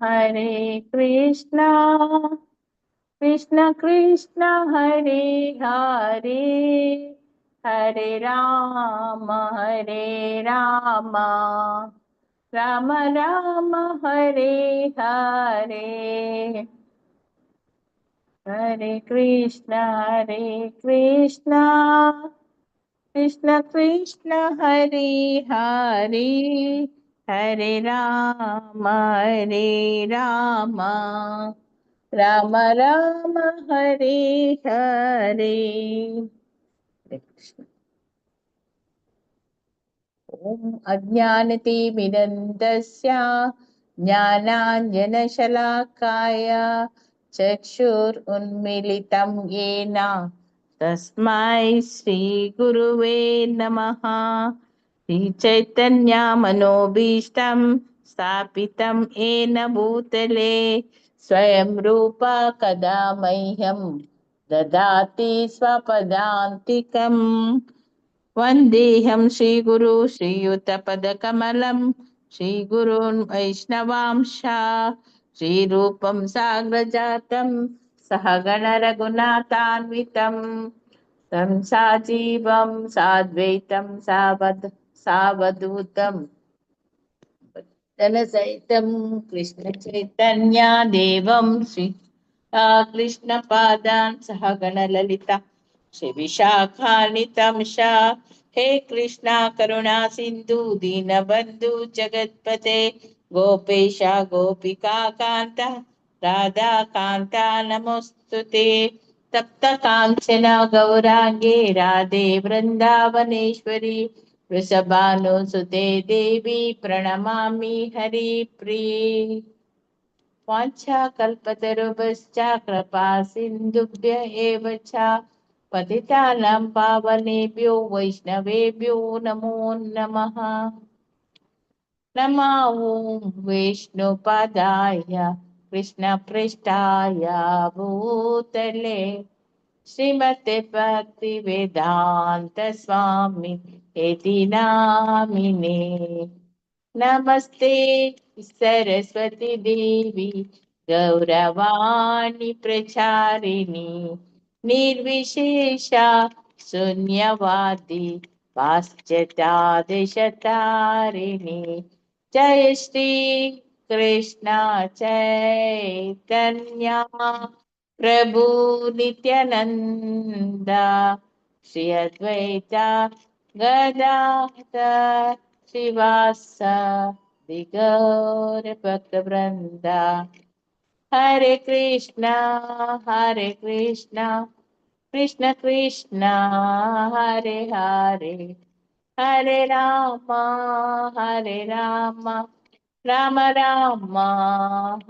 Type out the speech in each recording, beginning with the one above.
हरे कृष्णा कृष्ण कृष्ण हरे हरे हरे राम राम राम हरे हरे हरे कृष्ण कृष्ण कृष्ण हरे हरे हरे राम राम राम हरे हरे। हरे कृष्ण। ॐ अज्ञानतिमिरन्दस्य ज्ञानाञ्जनशलाकाय चक्षुरुन्मीलितं येन तस्मै श्रीगुरुवे नमः। श्रीचैतन्यमनोभीष्टं स्थापितं येन भूतले स्वयं रूपा कदा मह्यं ददाति स्वपदान्तिकम्। वन्देऽहं श्रीगुरु श्रीयुतपदकमलं श्रीगुरून् वैष्णवांश श्रीरूपं साग्रजातं सहगण रघुनाथान्वितं तं साजीवं साद्वैतं सावधूतं जनसहितं कृष्णचैतन्यदेवं श्री कृष्णपादान् सहगणललिता श्रीविशाखान्वितं हे कृष्णा करुणा सिन्धु दीनबन्धु जगत्पते गोपेश गोपिका कान्त राधा कान्ता नमोऽस्तुते तप्त काञ्चन गौराङ्गे राधे वृन्दावनेश्वरी वृषभानुसुते देवी प्रणमामि हरिप्रिये। वाञ्छाकल्पतरुभ्यश्च कृपा सिन्धुभ्य एव च पतितानां पावनेभ्यो वैष्णवेभ्यो नमो नमः। नमो विष्णुपदाय कृष्णपृष्ठाय भूतले श्रीमते भक्तिवेदान्त स्वामी इति नामिने। नमस्ते सरस्वती देवी गौरवाणी प्रचारिणी निर्विशेषा शून्यवादी पाश्चात्यादिशतारिणी जय श्री कृष्ण चैतन्य प्रभु नित्यानंद श्री अद्वैता गदाधर श्रीवासादि गौर भक्तवृंदा हरे कृष्णा कृष्ण कृष्ण हरे हरे हरे राम राम राम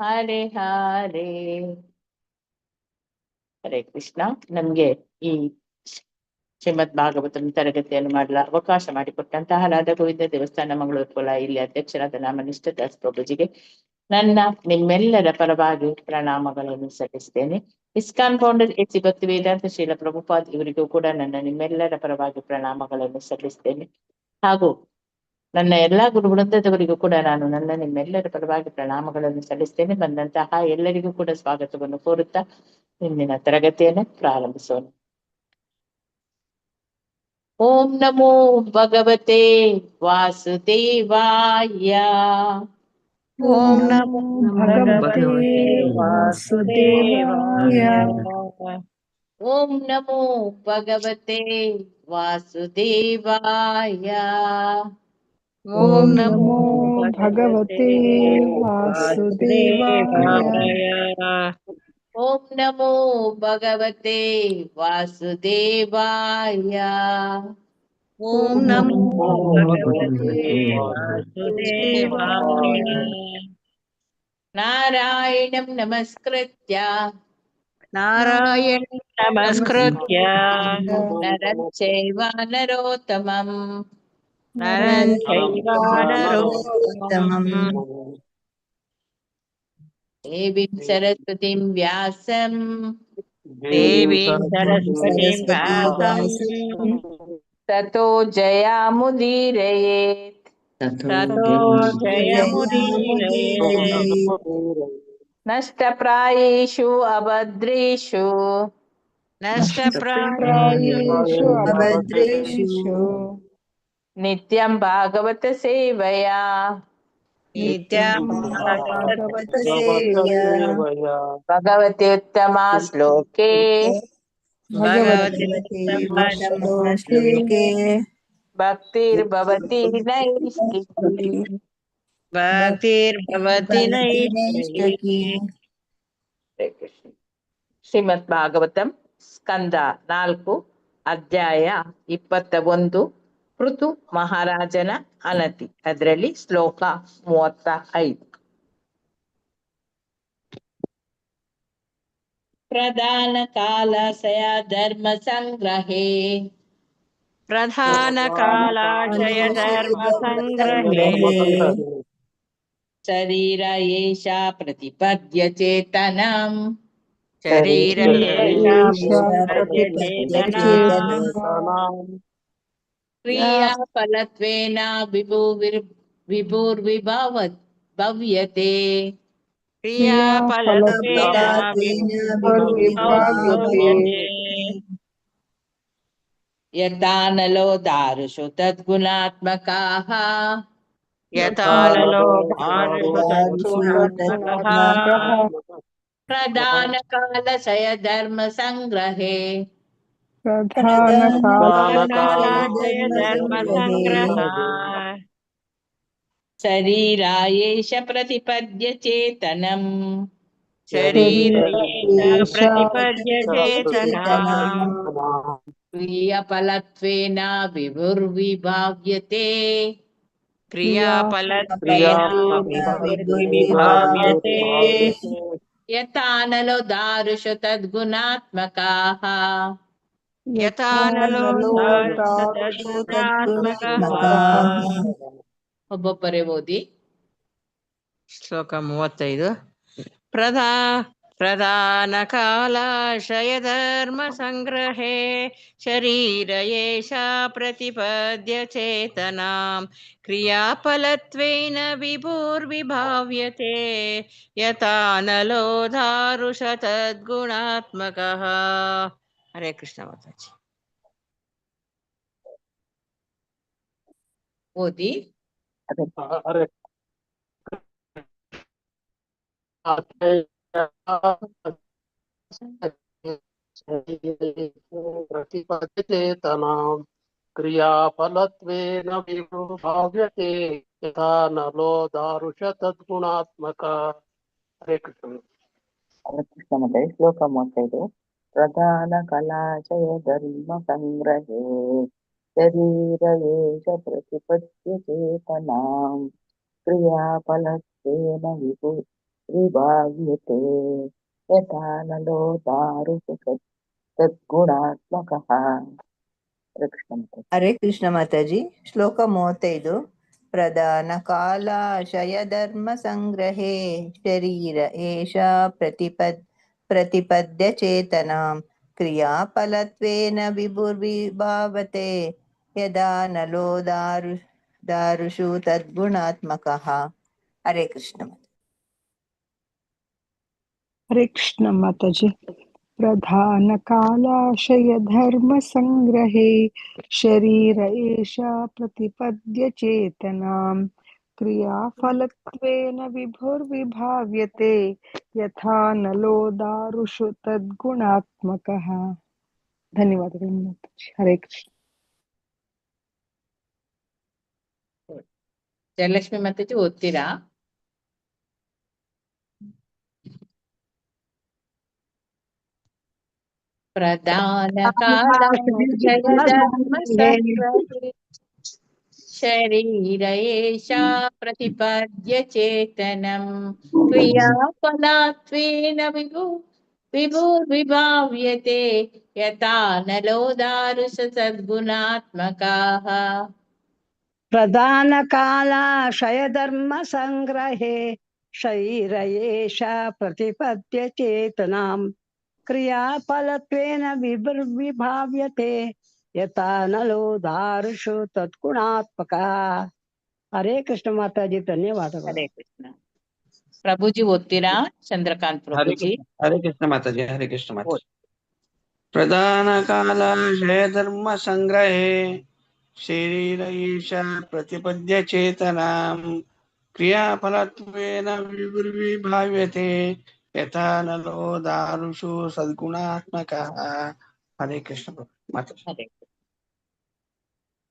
हरे हरे। ಹರೇ ಕೃಷ್ಣ. ನಮ್ಗೆ ಈ ಶ್ರೀಮದ್ ಭಾಗವತಂ ತರಗತಿಯನ್ನು ಮಾಡಲು ಅವಕಾಶ ಮಾಡಿಕೊಟ್ಟಂತಹ ರಾಧಾ ಗೋವಿಂದ ದೇವಸ್ಥಾನ ಮಂಗಳೂರು ಕುಲ ಇಲ್ಲಿ ಅಧ್ಯಕ್ಷರಾದ ನಾಮನಿಷ್ಠ ದಾಸ್ ಪ್ರಭುಜಿಗೆ ನನ್ನ ನಿಮ್ಮೆಲ್ಲರ ಪರವಾಗಿ ಪ್ರಣಾಮಗಳನ್ನು ಸಲ್ಲಿಸ್ತೇನೆ. ಇಸ್ಕಾನ್ ಫೌಂಡರ್ ಎಚ್ ಭಕ್ತಿ ವೇದಾಂತ ಶ್ರೀಲ ಪ್ರಭುಪಾದ್ ಇವರಿಗೂ ಕೂಡ ನನ್ನ ನಿಮ್ಮೆಲ್ಲರ ಪರವಾಗಿ ಪ್ರಣಾಮಗಳನ್ನು ಸಲ್ಲಿಸ್ತೇನೆ. ಹಾಗೂ ನನ್ನ ಎಲ್ಲಾ ಗುರುವೃಂದದವರಿಗೂ ಕೂಡ ನಾನು ನನ್ನ ನಿಮ್ಮೆಲ್ಲರ ಪರವಾಗಿ ಪ್ರಣಾಮಗಳನ್ನು ಸಲ್ಲಿಸ್ತೇನೆ. ಬಂದಂತಹ ಎಲ್ಲರಿಗೂ ಕೂಡ ಸ್ವಾಗತವನ್ನು ಕೋರುತ್ತಾ ಇಂದಿನ ತರಗತಿಯನ್ನು ಪ್ರಾರಂಭಿಸೋಣ. ಓಂ ನಮೋ ಭಗವತೆ ವಾಸುದೇವಾಯ. ಓಂ ನಮೋ ಭಗವತೆ ವಾಸುದೇವಾಯ. ಓಂ ನಮೋ ಭಗವತೆ ವಾಸುದೇವಾಯ. ಓಂ ನಮೋ ಭಗವತೆ ವಾಸುದೇವಾಯ. ಓಂ ನಮೋ ಭಗವತೆ ವಾಸುದೇವಾಯ. ಓಂ ನಮೋ ಭಗವತೆ ವಾಸುದೇವಾಯ. ನಾರಾಯಣಂ ನಮಸ್ಕೃತ್ಯ ನಾರಾಯಣ ನಮಸ್ಕೃತ್ಯ ನರಂ ಚೈವ ನರೋತ್ತಮಂ ನರಂ ಚೈವ ನರೋತ್ತಮಂ ದೇವೀಂ ಸರಸ್ವತಿಂ ವ್ಯಾಸಂ ದೇವೀಂ ಸರಸ್ವತೀಂ ವ್ಯಾಸಂ ತತೋ ಜಯಾಮುದೀರಯೇತ್. ततो जयमुदीरये नष्टप्रायेषु अभद्रेषु नष्टप्रायेषु अभद्रेषु नित्यं भागवत सेवया नित्यं भागवत सेव्या भगवति उत्तमा श्लोके भगवति भगवते उत्तमश्लोके भक्तिर्भवति नैष्टिकी भक्तिर्भवति भवति नैष्ठिकी ಶ್ರೀಮದ್ ಭಾಗವತಂ ಸ್ಕಂದ 4 ಅಧ್ಯಾಯ 21 ಪೃಥು ಮಹಾರಾಜನ ಅನತಿ. ಅದರಲ್ಲಿ ಶ್ಲೋಕ 35. ಪ್ರಧಾನ ಕಾಲಸಯ ಧರ್ಮ ಸಂಗ್ರಹೇ ಪ್ರಧಾನ ಕಾಲಾಶಯ ಧರ್ಮ ಸಂಗ್ರಹೇ ಶರೀರ ಏಷ ಪ್ರತಿಪದ್ಯ ಚೇತನಂ ಶರೀರ ಕ್ರಿಯಾ ಫಲತ್ವೇನ ವಿಭೂರ್ವಿಭಾವ್ಯತೆ ಕ್ರಿಯಾ ಫಲತ್ವೇನ ಯಥಾನಲೋ ದಾರುಷು ತದ್ಗುಣಾತ್ಮಕಾಃ ಯಥಾನಲೋ ದಾರುಷು ತದ್ಗುಣಾತ್ಮಕಃ ಪ್ರಧಾನ ಕಾಲಶಯ ಧರ್ಮ ಸಂಗ್ರಹೇ ಕಾಲಾಶಯ ಧರ್ಮ ಸಂಗ್ರಹ ಶರೀರ ಏಷ ಪ್ರತಿಪದ್ಯ ಚೇತನಂ ಶರೀರ ಪ್ರತಿಪದ್ಯ ಚೇತನ ಕ್ರಿಯಾಫಲತ್ವೇನ ವಿಭುರ್ವಿಭಾವ್ಯತೆ ಕ್ರಿಯಾಫಲತ್ವೇನ ಯಥಾನಲೋ ದಾರುಷು ತದ್ಗುಣಾತ್ಮಕಾಃ ಯಥಾನಲೋ ದಾರುಷು ತದ್ಗುಣಾತ್ಮಕಃ. ಒಬ್ಬೊಬ್ಬರೇ ಓದಿ. ಶ್ಲೋಕ 35. ಪ್ರಧಾನ ಕಾಲಾಶಯ ಧರ್ಮ ಸಂಗ್ರಹೇ ಶರೀರ ಏಷ ಪ್ರತಿಪದ್ಯ ಚೇತನಾಂ ಕ್ರಿಯಾಫಲತ್ವೇನ ವಿಭೂರ್ವಿಭಾವ್ಯತೆ ಯಥಾನಲೋ ದಾರುಷ ತದ್ಗುಣಾತ್ಮಕಃ. ಹರೇ ಕೃಷ್ಣ ಮಾತಾಜಿ. ಓದಿ. प्रतिपद्यचेतनां क्रियाफलत्वेन विभाव्यते यथा नलो दारुष तद्गुणात्मक. हरे कृष्ण. ಕೃಷ್ಣ ಮತ್ತೆ ಶ್ಲೋಕ 35. ಪ್ರಧಾನ ಕಲಾಶಯ ಧರ್ಮ ಸಂಗ್ರಹೇ ಶರೀರ ಏಷ ಪ್ರತಿಪದ್ಯ ಚೇತನಾಂ ಕ್ರಿಯಾಫಲತ್ವೇನ ವಿಭಾವ್ಯತೆ ಯಥಾನಲೋ ದಾರುಷು ತದ್ಗುಣಾತ್ಮಕಃ. ಹರೇ ಕೃಷ್ಣ ಮಾತಾಜಿ. ಶ್ಲೋಕ 35. ಪ್ರಧಾನ ಕಾಲಾಶಯ ಧರ್ಮ ಸಂಗ್ರಹೇ ಶರೀರ ಏಷ ಪ್ರತಿಪದ್ಯ ಚೇತನಾಂ ಕ್ರಿಯಾಫಲತ್ವೇನ ವಿಭುರ್ವಿಭಾವತೆ ಯದಾ ನಲೋ ದಾರುಷು ತದ್ಗುಣಾತ್ಮಕಃ. ಹರೇ ಕೃಷ್ಣ. ಹರೇ ಕೃಷ್ಣ ಮಾತಾಜಿ. ಪ್ರಧಾನ ಕಾಲಾಶಯ ಧರ್ಮ ಸಂಗ್ರಹೇ ಶರೀರ ಏಷ ಪ್ರತಿಪದ್ಯ ಚೇತನಾಂ ಕ್ರಿಯಾಫಲತ್ವೇನ ವಿಭುರ್ವಿಭಾವ್ಯತೆ ಯಥಾ ನಲೋ ದಾರುಷು ತದ್ಗುಣಾತ್ಮಕಃ. ಧನ್ಯವಾದಗಳು ಮಾತಾಜಿ. ಹರೇ ಕೃಷ್ಣ. ಜಯಲಕ್ಷ್ಮಿ ಮಾತಾಜಿ ಓದ್ತೀರಾ? ಪ್ರಧಾನ ಕಾಲಾಶಯ ಧರ್ಮ ಸಂಗ್ರಹೇ ಶರೀರ ಏಷ ಪ್ರತಿಪದ್ಯ ಚೇತನಂ ಕ್ರಿಯಾಫಲತ್ವೇನ ವಿಭುರ್ವಿಭಾವ್ಯತೆ ಯಥಾ ನಲೋ ದಾರುಷ ಸದ್ಗುಣಾತ್ಮಕಾಃ. ಪ್ರಧಾನ ಕಾಲಾಶಯ ಧರ್ಮ ಸಂಗ್ರಹೇ ಶರೀರ ಏಷ ಪ್ರತಿಪದ್ಯ ಚೇತನಾಂ ಕ್ರಿಯಾಫಲತ್ವೇನ ವಿಭಾವ್ಯತೆ ಯಥಾ ನಲೋ ದಾರುಷು ತದ್ಗುಣಾತ್ಮಕ. ಹರೇ ಕೃಷ್ಣ ಮಾತಾಜಿ, ಧನ್ಯವಾದಗಳು. ಹರೇ ಕೃಷ್ಣ. ಪ್ರಭುಜಿ ಓದ್ತೀರಾ? ಚಂದ್ರಕಾಂತ್ ಪ್ರಭುಜಿ. ಹರೇ ಕೃಷ್ಣ ಮಾತಾಜಿ, ಹರೇ ಕೃಷ್ಣ ಮಾತಾಜಿ. ಪ್ರಧಾನ ಕಾಲಾಶಯ ಧರ್ಮ ಸಂಗ್ರಹೇ ಶರೀರ ಈಶ ಪ್ರತಿಪದ್ಯ ಚೇತನಾಂ ಕ್ರಿಯಾಫಲತ್ವೇನ ವಿಭಾವ್ಯತೆ ಯಥಾ ನಲೋ ದಾರುಷು ಸದ್ಗುಣಾತ್ಮಕಃ. ಹರೇ ಕೃಷ್ಣ ಮಾತಾಜಿ. ಹರೇ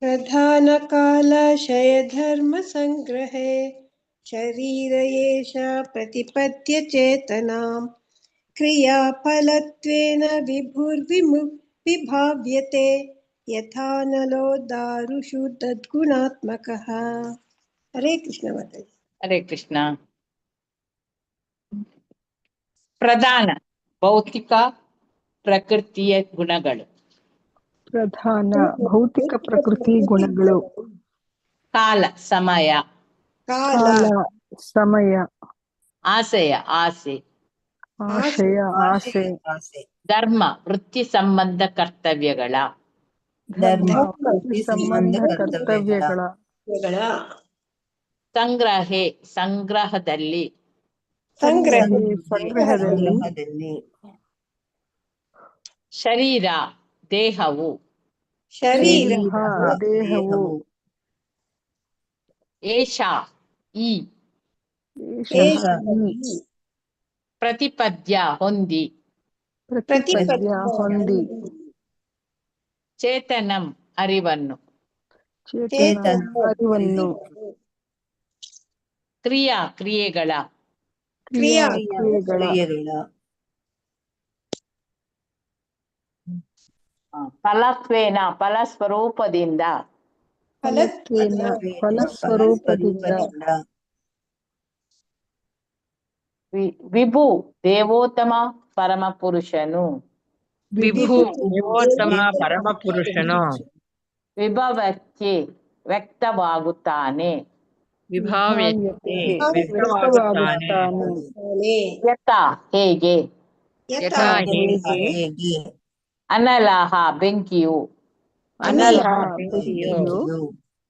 प्रधानकालाशयधर्मसङ्ग्रहे शरीर एष प्रतिपद्य चेतनां क्रियाफलत्वेन विभाव्यते यथा नलो दारुषु तद्गुणात्मकः. हरे कृष्ण माताजि. ಹರೇ ಕೃಷ್ಣ. ಪ್ರಧಾನ ಭೌತಿಕ ಪ್ರಕೃತಿಯ ಗುಣಗಳು. ಪ್ರಧಾನ ಭೌತಿಕ ಪ್ರಕೃತಿ ಗುಣಗಳು. ಕಾಲ ಸಮಯ, ಕಾಲ, ಸಮಯ, ಆಶಯ ಆಸೆ, ಆಶಯ ಆಸೆ, ಧರ್ಮ ವೃತ್ತಿ ಸಂಬಂಧ ಕರ್ತವ್ಯಗಳ, ಧರ್ಮ ವೃತ್ತಿ ಸಂಬಂಧ ಕರ್ತವ್ಯಗಳ, ಸಂಗ್ರಹೆ ಸಂಗ್ರಹದಲ್ಲಿ, ಸಂಗ್ರಹದಲ್ಲಿ, ಶರೀರ ದೇಹವು, ಶರೀರ, ದೇಹವು, ಏಷ ಈ, ಏಷ ಪ್ರತಿಪದ್ಯ ಹೊಂದಿ, ಪ್ರತಿಪದ್ಯ ಹೊಂದಿ, ಚೇತನಂ ಅರಿವನ್ನು, ಚೇತನ ಅರಿವನ್ನು, ಕ್ರಿಯೆಗಳ, ಕ್ರಿಯೆಗಳ, ಫಲತ್ವೇನ ಫಲಸ್ವರೂಪದಿಂದ, ಫಲಸ್ವರೂಪದಿಂದ, ವಿಭು ದೇವೋತ್ತಮ ಪರಮ ಪುರುಷನು, ವಿಭು ದೇವೋತ್ತಮ ಪರಮ ಪುರುಷನು ವಿಭವಕ್ಕೆ ವ್ಯಕ್ತವಾಗುತ್ತಾನೆ, ವಿಭಾವ್ಯತೆ ವ್ಯಕ್ತವಾಗುತ್ತಾನೆ, ಯಥಾ ಹೇಗೆ, ಯಥಾ ಹೇಗೆ, ಅನಲಹ ಬೆಂಕಿಯು, ಬೆಂಕಿಯು,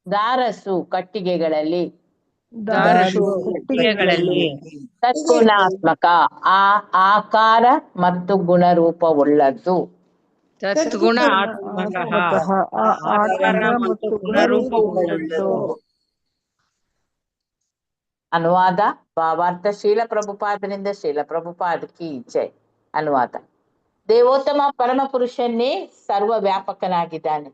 ದಾರಸು ಕಟ್ಟಿಗೆಗಳಲ್ಲಿ, ದಾರಸು ಕಟ್ಟಿಗೆಗಳಲ್ಲಿ, ತದ್ಗುಣಾತ್ಮಕ ಆಕಾರ ಮತ್ತು ಗುಣರೂಪವುಳ್ಳದ್ದು. ತದ್ಗುಣ ಆತ್ಮಕಃ ಆಕಾರ ಮತ್ತು ಗುಣರೂಪವುಳ್ಳದ್ದು. ಅನುವಾದ ಭಾವಾರ್ಥ ಶೀಲ ಪ್ರಭುಪಾದರಿಂದ ಶೀಲ ಪ್ರಭುಪಾದ ಕಿ ಜೈ. ಅನುವಾದ: ದೇವೋತ್ತಮ ಪರಮ ಪುರುಷನ್ನೇ ಸರ್ವ ವ್ಯಾಪಕನಾಗಿದ್ದಾನೆ.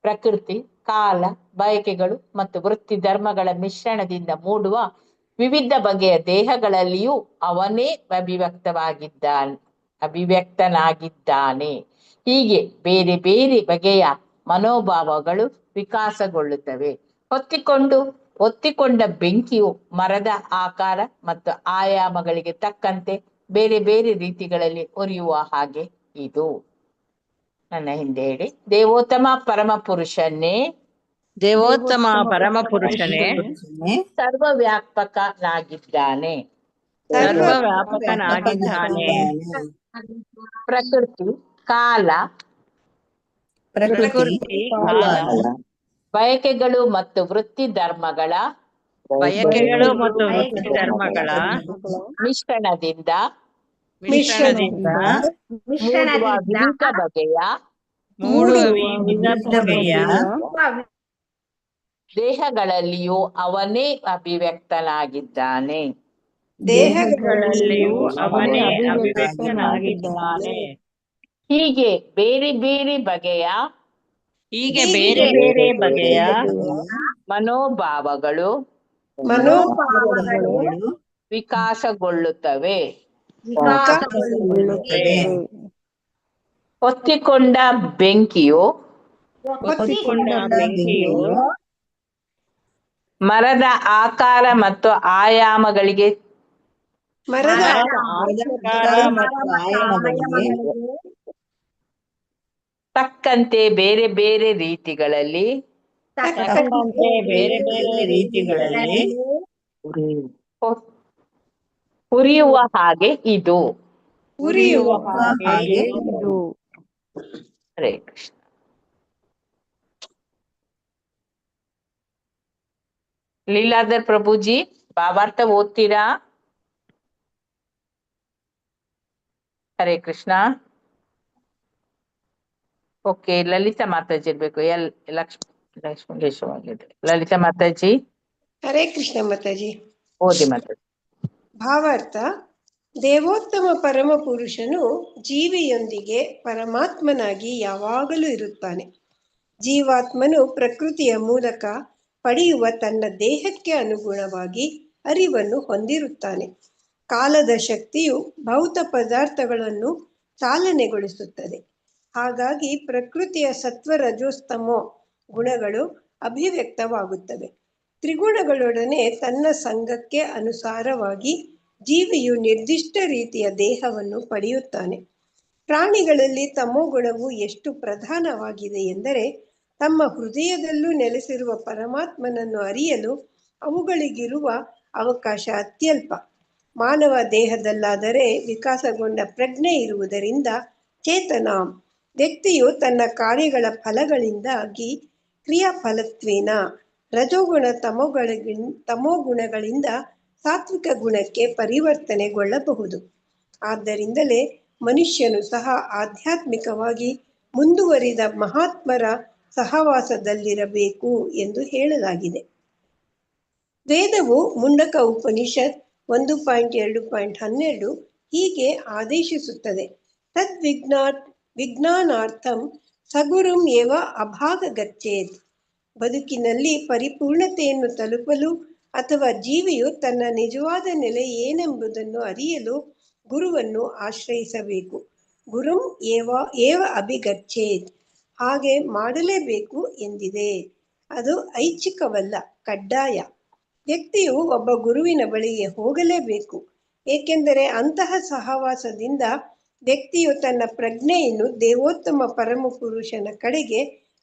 ಪ್ರಕೃತಿ, ಕಾಲ, ಬಯಕೆಗಳು ಮತ್ತು ವೃತ್ತಿ ಧರ್ಮಗಳ ಮಿಶ್ರಣದಿಂದ ಮೂಡುವ ವಿವಿಧ ಬಗೆಯ ದೇಹಗಳಲ್ಲಿಯೂ ಅವನೇ ಅಭಿವ್ಯಕ್ತನಾಗಿದ್ದಾನೆ. ಹೀಗೆ ಬೇರೆ ಬೇರೆ ಬಗೆಯ ಮನೋಭಾವಗಳು ವಿಕಾಸಗೊಳ್ಳುತ್ತವೆ. ಒತ್ತಿಕೊಂಡ ಬೆಂಕಿಯು ಮರದ ಆಕಾರ ಮತ್ತು ಆಯಾಮಗಳಿಗೆ ತಕ್ಕಂತೆ ಬೇರೆ ಬೇರೆ ರೀತಿಗಳಲ್ಲಿ ಉರಿಯುವ ಹಾಗೆ ಇದು. ನನ್ನ ಹಿಂದೆ ಹೇಳಿ: ದೇವೋತ್ತಮ ಪರಮ ಪುರುಷನ್ನೇ ಸರ್ವವ್ಯಾಪಕನಾಗಿದ್ದಾನೆ. ಪ್ರಕೃತಿ, ಕಾಲ, ಬಯಕೆಗಳು ಮತ್ತು ವೃತ್ತಿ ಧರ್ಮಗಳ ಮಿಶ್ರಣದಿಂದ ವಿವಿಧ ಬಗೆಯ ದೇಹಗಳಲ್ಲಿಯೂ ಅವನೇ ಅಭಿವ್ಯಕ್ತನಾಗಿದ್ದಾನೆ. ಹೀಗೆ ಬೇರೆ ಬೇರೆ ಬಗೆಯ ಮನೋಭಾವಗಳು ವಿಕಾಸಗೊಳ್ಳುತ್ತವೆ. ಹೊತ್ತಿಕೊಂಡ ಬೆಂಕಿಯು ಮರದ ಆಕಾರ ಮತ್ತು ಆಯಾಮಗಳಿಗೆ ತಕ್ಕಂತೆ ಬೇರೆ ಬೇರೆ ರೀತಿಗಳಲ್ಲಿ ಉರಿಯುವ ಹಾಗೆ ಇದು. ಹರೇ ಕೃಷ್ಣ. ಲೀಲಾಧರ್ ಪ್ರಭುಜಿ ಭಾವಾರ್ಥ ಓದ್ತೀರಾ? ಹರೇ ಕೃಷ್ಣ. ಓಕೆ, ಲಲಿತಾ ಮಾತಾಜಿ ಇರ್ಬೇಕು. ಲಕ್ಷ್ಮೀ ಲಲಿತಾ ಮಾತಾಜಿ ಹರೇ ಕೃಷ್ಣ ಮಾತಾಜಿ. ಓದಿ ಮಾತಾಜಿ. ಭಾವಾರ್ಥ: ದೇವೋತ್ತಮ ಪರಮ ಪುರುಷನು ಜೀವಿಯೊಂದಿಗೆ ಪರಮಾತ್ಮನಾಗಿ ಯಾವಾಗಲೂ ಇರುತ್ತಾನೆ. ಜೀವಾತ್ಮನು ಪ್ರಕೃತಿಯ ಮೂಲಕ ಪಡೆಯುವ ತನ್ನ ದೇಹಕ್ಕೆ ಅನುಗುಣವಾಗಿ ಅರಿವನ್ನು ಹೊಂದಿರುತ್ತಾನೆ. ಕಾಲದ ಶಕ್ತಿಯು ಭೌತ ಪದಾರ್ಥಗಳನ್ನು ಚಾಲನೆಗೊಳಿಸುತ್ತದೆ. ಹಾಗಾಗಿ ಪ್ರಕೃತಿಯ ಸತ್ವ ರಜೋಸ್ತಮೋ ಗುಣಗಳು ಅಭಿವ್ಯಕ್ತವಾಗುತ್ತವೆ. ತ್ರಿಗುಣಗಳೊಡನೆ ತನ್ನ ಸಂಘಕ್ಕೆ ಅನುಸಾರವಾಗಿ ಜೀವಿಯು ನಿರ್ದಿಷ್ಟ ರೀತಿಯ ದೇಹವನ್ನು ಪಡೆಯುತ್ತಾನೆ. ಪ್ರಾಣಿಗಳಲ್ಲಿ ತಮೋಗುಣವು ಎಷ್ಟು ಪ್ರಧಾನವಾಗಿದೆ ಎಂದರೆ ತಮ್ಮ ಹೃದಯದಲ್ಲೂ ನೆಲೆಸಿರುವ ಪರಮಾತ್ಮನನ್ನು ಅರಿಯಲು ಅವುಗಳಿಗಿರುವ ಅವಕಾಶ ಅತ್ಯಲ್ಪ. ಮಾನವ ದೇಹದಲ್ಲಾದರೆ ವಿಕಾಸಗೊಂಡ ಪ್ರಜ್ಞೆ ಇರುವುದರಿಂದ ಚೇತನ ವ್ಯಕ್ತಿಯು ತನ್ನ ಕಾರ್ಯಗಳ ಫಲಗಳಿಂದಾಗಿ ಕ್ರಿಯಾಫಲತ್ವೇನ ರಜೋಗುಣ ತಮೋಗುಣಗಳಿಂದ ಸಾತ್ವಿಕ ಗುಣಕ್ಕೆ ಪರಿವರ್ತನೆಗೊಳ್ಳಬಹುದು. ಆದ್ದರಿಂದಲೇ ಮನುಷ್ಯನು ಸಹ ಆಧ್ಯಾತ್ಮಿಕವಾಗಿ ಮುಂದುವರಿದ ಮಹಾತ್ಮರ ಸಹವಾಸದಲ್ಲಿರಬೇಕು ಎಂದು ಹೇಳಲಾಗಿದೆ. ವೇದವು ಮುಂಡಕ ಉಪನಿಷತ್ 1.2.12 ಹೀಗೆ ಆದೇಶಿಸುತ್ತದೆ: ವಿಜ್ಞಾನಾರ್ಥಂ ಸಗುರುಂ ಏವ ಅಭಾಗ ಗಚ್ಚೇತ್. ಬದುಕಿನಲ್ಲಿ ಪರಿಪೂರ್ಣತೆಯನ್ನು ತಲುಪಲು ಅಥವಾ ಜೀವಿಯು ತನ್ನ ನಿಜವಾದ ನೆಲೆ ಏನೆಂಬುದನ್ನು ಅರಿಯಲು ಗುರುವನ್ನು ಆಶ್ರಯಿಸಬೇಕು. ಗುರುಂ ಏವ ಅಭಿಗಚ್ಚೇತ್. ಹಾಗೆ ಮಾಡಲೇಬೇಕು ಎಂದಿದೆ. ಅದು ಐಚ್ಛಿಕವಲ್ಲ, ಕಡ್ಡಾಯ. ವ್ಯಕ್ತಿಯು ಒಬ್ಬ ಗುರುವಿನ ಬಳಿಗೆ ಹೋಗಲೇಬೇಕು. ಏಕೆಂದರೆ ಅಂತಹ ಸಹವಾಸದಿಂದ ವ್ಯಕ್ತಿಯು ತನ್ನ ಪ್ರಜ್ಞೆಯನ್ನು ದೇವೋತ್ತಮ ಪರಮ ಪುರುಷನ ಕಡೆಗೆ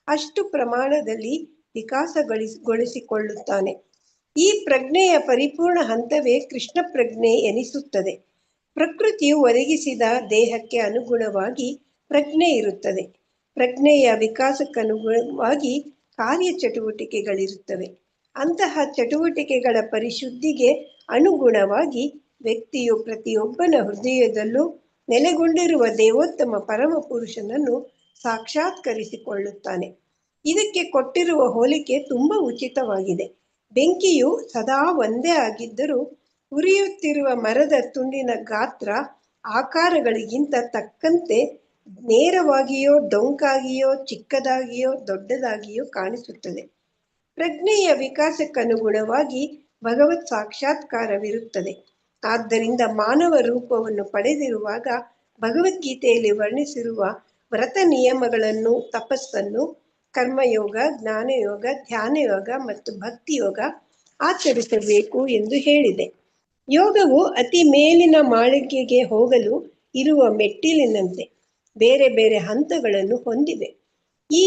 ಅಷ್ಟು ಪ್ರಮಾಣದಲ್ಲಿ ವಿಕಾಸಗೊಳಿಸಿಕೊಳ್ಳುತ್ತಾನೆ. ಈ ಪ್ರಜ್ಞೆಯ ಪರಿಪೂರ್ಣ ಹಂತವೇ ಕೃಷ್ಣ ಪ್ರಜ್ಞೆ ಎನಿಸುತ್ತದೆ. ಪ್ರಕೃತಿಯು ಒದಗಿಸಿದ ದೇಹಕ್ಕೆ ಅನುಗುಣವಾಗಿ ಪ್ರಜ್ಞೆ ಇರುತ್ತದೆ. ಪ್ರಜ್ಞೆಯ ವಿಕಾಸಕ್ಕನುಗುಣವಾಗಿ ಕಾರ್ಯಚಟುವಟಿಕೆಗಳಿರುತ್ತವೆ. ಅಂತಹ ಚಟುವಟಿಕೆಗಳ ಪರಿಶುದ್ಧಿಗೆ ಅನುಗುಣವಾಗಿ ವ್ಯಕ್ತಿಯು ಪ್ರತಿಯೊಬ್ಬನ ಹೃದಯದಲ್ಲೂ ನೆಲೆಗೊಂಡಿರುವ ದೇವೋತ್ತಮ ಪರಮ ಪುರುಷನನ್ನು ಸಾಕ್ಷಾತ್ಕರಿಸಿಕೊಳ್ಳುತ್ತಾನೆ. ಇದಕ್ಕೆ ಕೊಟ್ಟಿರುವ ಹೋಲಿಕೆ ತುಂಬಾ ಉಚಿತವಾಗಿದೆ. ಬೆಂಕಿಯು ಸದಾ ಒಂದೇ ಆಗಿದ್ದರೂ ಉರಿಯುತ್ತಿರುವ ಮರದ ತುಂಡಿನ ಗಾತ್ರ ಆಕಾರಗಳಿಗಿಂತ ತಕ್ಕಂತೆ ನೇರವಾಗಿಯೋ ಡೊಂಕಾಗಿಯೋ ಚಿಕ್ಕದಾಗಿಯೋ ದೊಡ್ಡದಾಗಿಯೋ ಕಾಣಿಸುತ್ತದೆ. ಪ್ರಜ್ಞೆಯ ವಿಕಾಸಕ್ಕನುಗುಣವಾಗಿ ಭಗವತ್ ಸಾಕ್ಷಾತ್ಕಾರವಿರುತ್ತದೆ. ಆದ್ದರಿಂದ ಮಾನವ ರೂಪವನ್ನು ಪಡೆದಿರುವಾಗ ಭಗವದ್ಗೀತೆಯಲ್ಲಿ ವರ್ಣಿಸಿರುವ ವ್ರತ ನಿಯಮಗಳನ್ನು, ತಪಸ್ಸನ್ನು, ಕರ್ಮಯೋಗ, ಜ್ಞಾನಯೋಗ, ಧ್ಯಾನಯೋಗ ಮತ್ತು ಭಕ್ತಿಯೋಗ ಆಚರಿಸಬೇಕು ಎಂದು ಹೇಳಿದೆ. ಯೋಗವು ಅತಿ ಮೇಲಿನ ಮಾಳಿಗೆಗೆ ಹೋಗಲು ಇರುವ ಮೆಟ್ಟಿಲಿನಂತೆ ಬೇರೆ ಬೇರೆ ಹಂತಗಳನ್ನು ಹೊಂದಿವೆ. ಈ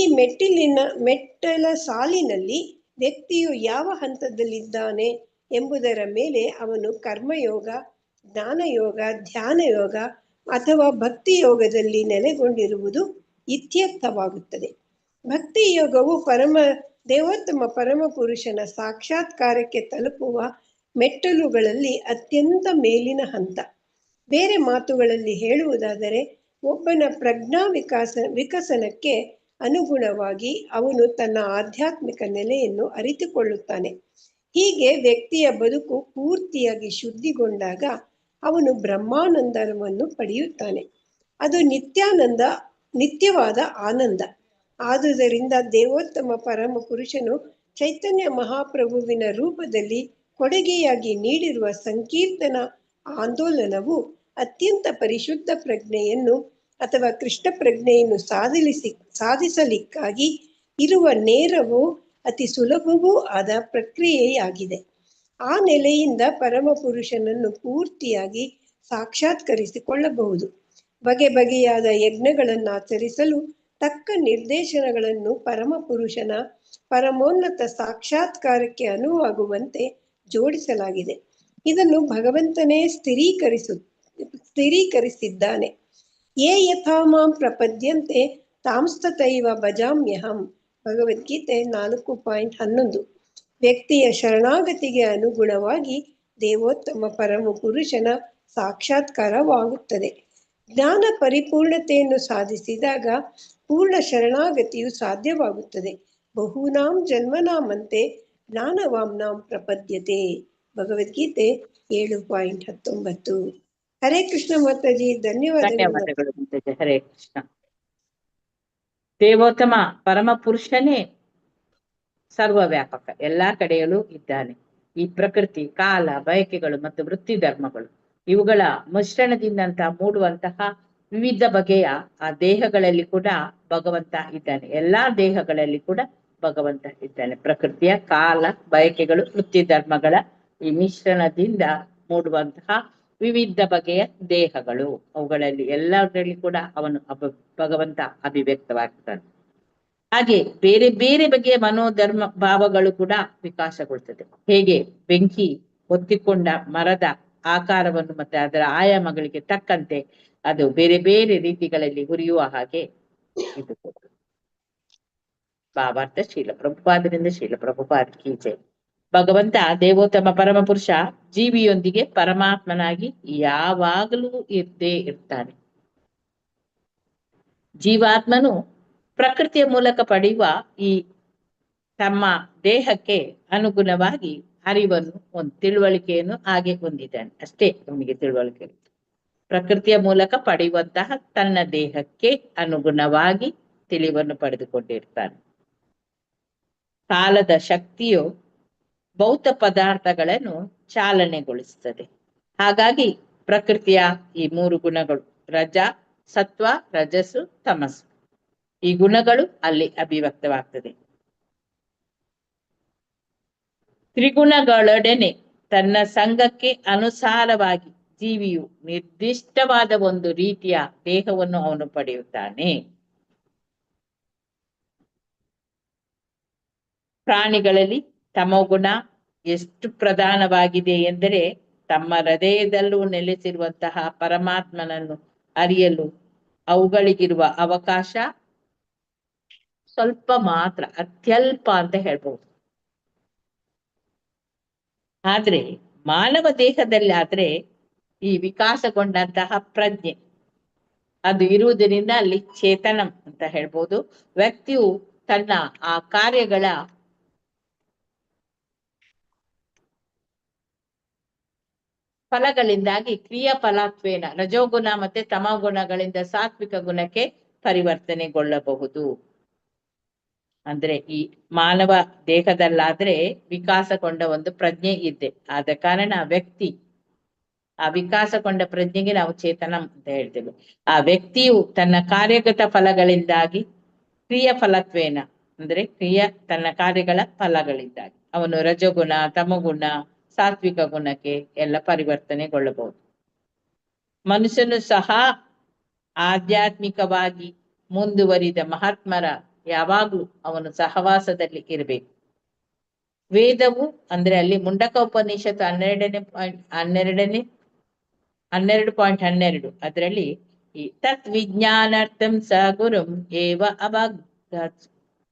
ಮೆಟ್ಟಲ ಸಾಲಿನಲ್ಲಿ ವ್ಯಕ್ತಿಯು ಯಾವ ಹಂತದಲ್ಲಿದ್ದಾನೆ ಎಂಬುದರ ಮೇಲೆ ಅವನು ಕರ್ಮಯೋಗ, ಜ್ಞಾನಯೋಗ, ಧ್ಯಾನಯೋಗ ಅಥವಾ ಭಕ್ತಿಯೋಗದಲ್ಲಿ ನೆಲೆಗೊಂಡಿರುವುದು ಇತ್ಯರ್ಥವಾಗುತ್ತದೆ. ಭಕ್ತಿಯೋಗವು ದೇವೋತ್ತಮ ಪರಮ ಪುರುಷನ ಸಾಕ್ಷಾತ್ಕಾರಕ್ಕೆ ತಲುಪುವ ಮೆಟ್ಟಲುಗಳಲ್ಲಿ ಅತ್ಯಂತ ಮೇಲಿನ ಹಂತ. ಬೇರೆ ಮಾತುಗಳಲ್ಲಿ ಹೇಳುವುದಾದರೆ ಒಬ್ಬನ ಪ್ರಜ್ಞಾ ವಿಕಸನಕ್ಕೆ ಅನುಗುಣವಾಗಿ ಅವನು ತನ್ನ ಆಧ್ಯಾತ್ಮಿಕ ನೆಲೆಯನ್ನು ಅರಿತುಕೊಳ್ಳುತ್ತಾನೆ. ಹೀಗೆ ವ್ಯಕ್ತಿಯ ಬದುಕು ಪೂರ್ತಿಯಾಗಿ ಶುದ್ಧಿಗೊಂಡಾಗ ಅವನು ಬ್ರಹ್ಮಾನಂದವನ್ನು ಪಡೆಯುತ್ತಾನೆ. ಅದು ನಿತ್ಯವಾದ ಆನಂದ. ಆದುದರಿಂದ ದೇವೋತ್ತಮ ಪರಮ ಪುರುಷನು ಚೈತನ್ಯ ಮಹಾಪ್ರಭುವಿನ ರೂಪದಲ್ಲಿ ಕೊಡುಗೆಯಾಗಿ ನೀಡಿರುವ ಸಂಕೀರ್ತನ ಆಂದೋಲನವು ಅತ್ಯಂತ ಪರಿಶುದ್ಧ ಪ್ರಜ್ಞೆಯನ್ನು ಅಥವಾ ಕೃಷ್ಣ ಪ್ರಜ್ಞೆಯನ್ನು ಸಾಧಿಸಲಿಕ್ಕಾಗಿ ಇರುವ ನೇರವೂ ಅತಿ ಸುಲಭವೂ ಆದ ಪ್ರಕ್ರಿಯೆಯಾಗಿದೆ. ಆ ನೆಲೆಯಿಂದ ಪರಮ ಪುರುಷನನ್ನು ಪೂರ್ತಿಯಾಗಿ ಸಾಕ್ಷಾತ್ಕರಿಸಿಕೊಳ್ಳಬಹುದು. ಬಗೆ ಬಗೆಯಾದ ಯಜ್ಞಗಳನ್ನು ಆಚರಿಸಲು ತಕ್ಕ ನಿರ್ದೇಶನಗಳನ್ನು ಪರಮ ಪುರುಷನ ಪರಮೋನ್ನತ ಸಾಕ್ಷಾತ್ಕಾರಕ್ಕೆ ಅನುವಾಗುವಂತೆ ಜೋಡಿಸಲಾಗಿದೆ. ಇದನ್ನು ಭಗವಂತನೇ ಸ್ಥಿರೀಕರಿಸಿದ್ದಾನೆ. ಯೇ ಯಥಾ ಮಾಂ ಪ್ರಪದ್ಯಂತೆ ತಾಂಸ್ತಥೈವ ಭಜಾಮ್ಯಹಂ. ಭಗವದ್ಗೀತೆ 4.11. ವ್ಯಕ್ತಿಯ ಶರಣಾಗತಿಗೆ ಅನುಗುಣವಾಗಿ ದೇವೋತ್ತಮ ಪರಮ ಪುರುಷನ ಸಾಕ್ಷಾತ್ಕಾರವಾಗುತ್ತದೆ. ಜ್ಞಾನ ಪರಿಪೂರ್ಣತೆಯನ್ನು ಸಾಧಿಸಿದಾಗ ಪೂರ್ಣ ಶರಣಾಗತಿಯು ಸಾಧ್ಯವಾಗುತ್ತದೆ. ಬಹೂನಾಂ ಜನ್ಮನಾಮಂತೆ ಜ್ಞಾನವಾಂನಾಂ ಪ್ರಪದ್ಯತೆ. ಭಗವದ್ಗೀತೆ 7.19. ಹರೇ ಕೃಷ್ಣ ಮಾತಾಜಿ, ಧನ್ಯವಾದಗಳು. ಧನ್ಯವಾದಗಳು ಮಾತಾಜಿ. ಹರೇ ಕೃಷ್ಣ. ದೇವೋತ್ತಮ ಪರಮ ಪುರುಷನೇ ಸರ್ವವ್ಯಾಪಕ, ಎಲ್ಲಾ ಕಡೆಯಲ್ಲೂ ಇದ್ದಾನೆ. ಈ ಪ್ರಕೃತಿ, ಕಾಲ, ಬಯಕೆಗಳು ಮತ್ತು ವೃತ್ತಿ ಧರ್ಮಗಳು ಇವುಗಳ ಮಿಶ್ರಣದಿಂದ ಮೂಡುವಂತಹ ವಿವಿಧ ಬಗೆಯ ಆ ದೇಹಗಳಲ್ಲಿ ಕೂಡ ಭಗವಂತ ಇದ್ದಾನೆ. ಎಲ್ಲಾ ದೇಹಗಳಲ್ಲಿ ಕೂಡ ಭಗವಂತ ಇದ್ದಾನೆ. ಪ್ರಕೃತಿಯ, ಕಾಲ, ಬಯಕೆಗಳು, ವೃತ್ತಿ ಧರ್ಮಗಳ ಈ ಮಿಶ್ರಣದಿಂದ ಮೂಡುವಂತಹ ವಿವಿಧ ಬಗೆಯ ದೇಹಗಳು, ಅವುಗಳಲ್ಲಿ ಎಲ್ಲದರಲ್ಲಿ ಕೂಡ ಅವನು ಭಗವಂತ ಅಭಿವ್ಯಕ್ತವಾಗ್ತಾನೆ. ಹಾಗೆ ಬೇರೆ ಬೇರೆ ಬಗೆಯ ಮನೋಧರ್ಮ ಭಾವಗಳು ಕೂಡ ವಿಕಾಸಗೊಳ್ತದೆ. ಹೇಗೆ ಬೆಂಕಿ ಹೊತ್ತಿಕೊಂಡ ಮರದ ಆಕಾರವನ್ನು ಮತ್ತೆ ಅದರ ಆಯಾಮಗಳಿಗೆ ತಕ್ಕಂತೆ ಅದು ಬೇರೆ ಬೇರೆ ರೀತಿಗಳಲ್ಲಿ ಹುರಿಯುವ ಹಾಗೆ ಇದು ಭಾವಾರ್ಥ ಶೀಲ ಪ್ರಭುಪಾದರಿಂದ ಶೀಲ ಪ್ರಭುಪಾದ ಕೀ ಜೈ. ಭಗವಂತ ದೇವೋತ್ತಮ ಪರಮ ಪುರುಷ ಜೀವಿಯೊಂದಿಗೆ ಪರಮಾತ್ಮನಾಗಿ ಯಾವಾಗಲೂ ಇದ್ದೇ ಇರ್ತಾನೆ. ಜೀವಾತ್ಮನು ಪ್ರಕೃತಿಯ ಮೂಲಕ ಪಡೆಯುವ ಈ ತಮ್ಮ ದೇಹಕ್ಕೆ ಅನುಗುಣವಾಗಿ ಅರಿವನ್ನು, ಒಂದು ತಿಳುವಳಿಕೆಯನ್ನು ಹಾಗೆ ಹೊಂದಿದ್ದಾನೆ. ಅಷ್ಟೇ ಅವನಿಗೆ ತಿಳುವಳಿಕೆ. ಪ್ರಕೃತಿಯ ಮೂಲಕ ಪಡೆಯುವಂತಹ ತನ್ನ ದೇಹಕ್ಕೆ ಅನುಗುಣವಾಗಿ ತಿಳಿವನ್ನು ಪಡೆದುಕೊಂಡಿರ್ತಾನೆ. ಕಾಲದ ಶಕ್ತಿಯು ಭೌತ ಪದಾರ್ಥಗಳನ್ನು ಚಾಲನೆಗೊಳಿಸುತ್ತದೆ. ಹಾಗಾಗಿ ಪ್ರಕೃತಿಯ ಈ 3 ಗುಣಗಳು, ರಜ, ಸತ್ವ, ರಜಸ್ಸು, ತಮಸ್ಸು, ಈ ಗುಣಗಳು ಅಲ್ಲಿ ಅಭಿವ್ಯಕ್ತವಾಗ್ತದೆ. ತ್ರಿಗುಣಗಳೊಡನೆ ತನ್ನ ಸಂಘಕ್ಕೆ ಅನುಸಾರವಾಗಿ ಜೀವಿಯು ನಿರ್ದಿಷ್ಟವಾದ ಒಂದು ರೀತಿಯ ದೇಹವನ್ನು ಅವನು ಪಡೆಯುತ್ತಾನೆ. ಪ್ರಾಣಿಗಳಲ್ಲಿ ತಮೋಗುಣ ಎಷ್ಟು ಪ್ರಧಾನವಾಗಿದೆ ಎಂದರೆ, ತಮ್ಮ ಹೃದಯದಲ್ಲೂ ನೆಲೆಸಿರುವಂತಹ ಪರಮಾತ್ಮನನ್ನು ಅರಿಯಲು ಅವುಗಳಿಗಿರುವ ಅವಕಾಶ ಸ್ವಲ್ಪ ಮಾತ್ರ, ಅತ್ಯಲ್ಪ ಅಂತ ಹೇಳ್ಬಹುದು. ಆದ್ರೆ ಮಾನವ ದೇಹದಲ್ಲಿ ಆದ್ರೆ ಈ ವಿಕಾಸಗೊಂಡಂತಹ ಪ್ರಜ್ಞೆ ಅದು ಇರುವುದರಿಂದ ಅಲ್ಲಿ ಚೇತನಂ ಅಂತ ಹೇಳ್ಬೋದು. ವ್ಯಕ್ತಿಯು ತನ್ನ ಆ ಕಾರ್ಯಗಳ ಫಲಗಳಿಂದಾಗಿ ಕ್ರಿಯಾಫಲತ್ವೇನ ರಜೋಗುಣ ಮತ್ತೆ ತಮೋಗುಣಗಳಿಂದ ಸಾತ್ವಿಕ ಗುಣಕ್ಕೆ ಪರಿವರ್ತನೆಗೊಳ್ಳಬಹುದು. ಅಂದ್ರೆ ಈ ಮಾನವ ದೇಹದಲ್ಲಾದ್ರೆ ವಿಕಾಸಗೊಂಡ ಒಂದು ಪ್ರಜ್ಞೆ ಇದೆ. ಆದ ಕಾರಣ ವ್ಯಕ್ತಿ ಆ ವಿಕಾಸಗೊಂಡ ಪ್ರಜ್ಞೆಗೆ ನಾವು ಚೇತನ ಅಂತ ಹೇಳ್ತೇವೆ. ಆ ವ್ಯಕ್ತಿಯು ತನ್ನ ಕಾರ್ಯಗತ ಫಲಗಳಿಂದಾಗಿ ಕ್ರಿಯಾಫಲತ್ವೇನ ಅಂದ್ರೆ ತನ್ನ ಕಾರ್ಯಗಳ ಫಲಗಳಿಂದಾಗಿ ಅವನು ರಜೋಗುಣ, ತಮೋಗುಣ, ಸಾತ್ವಿಕ ಗುಣಕ್ಕೆ ಎಲ್ಲ ಪರಿವರ್ತನೆಗೊಳ್ಳಬಹುದು. ಮನುಷ್ಯನು ಸಹ ಆಧ್ಯಾತ್ಮಿಕವಾಗಿ ಮುಂದುವರಿದ ಮಹಾತ್ಮರ ಯಾವಾಗ್ಲೂ ಅವನು ಸಹವಾಸದಲ್ಲಿ ಇರಬೇಕು. ವೇದವು ಅಂದ್ರೆ ಅಲ್ಲಿ ಮುಂಡಕ ಉಪನಿಷತ್ತು 12.12 ಅದರಲ್ಲಿ ಈ ತತ್ ವಿಜ್ಞಾನಾರ್ಥಂ ಸ ಗುರುಂ ಏವ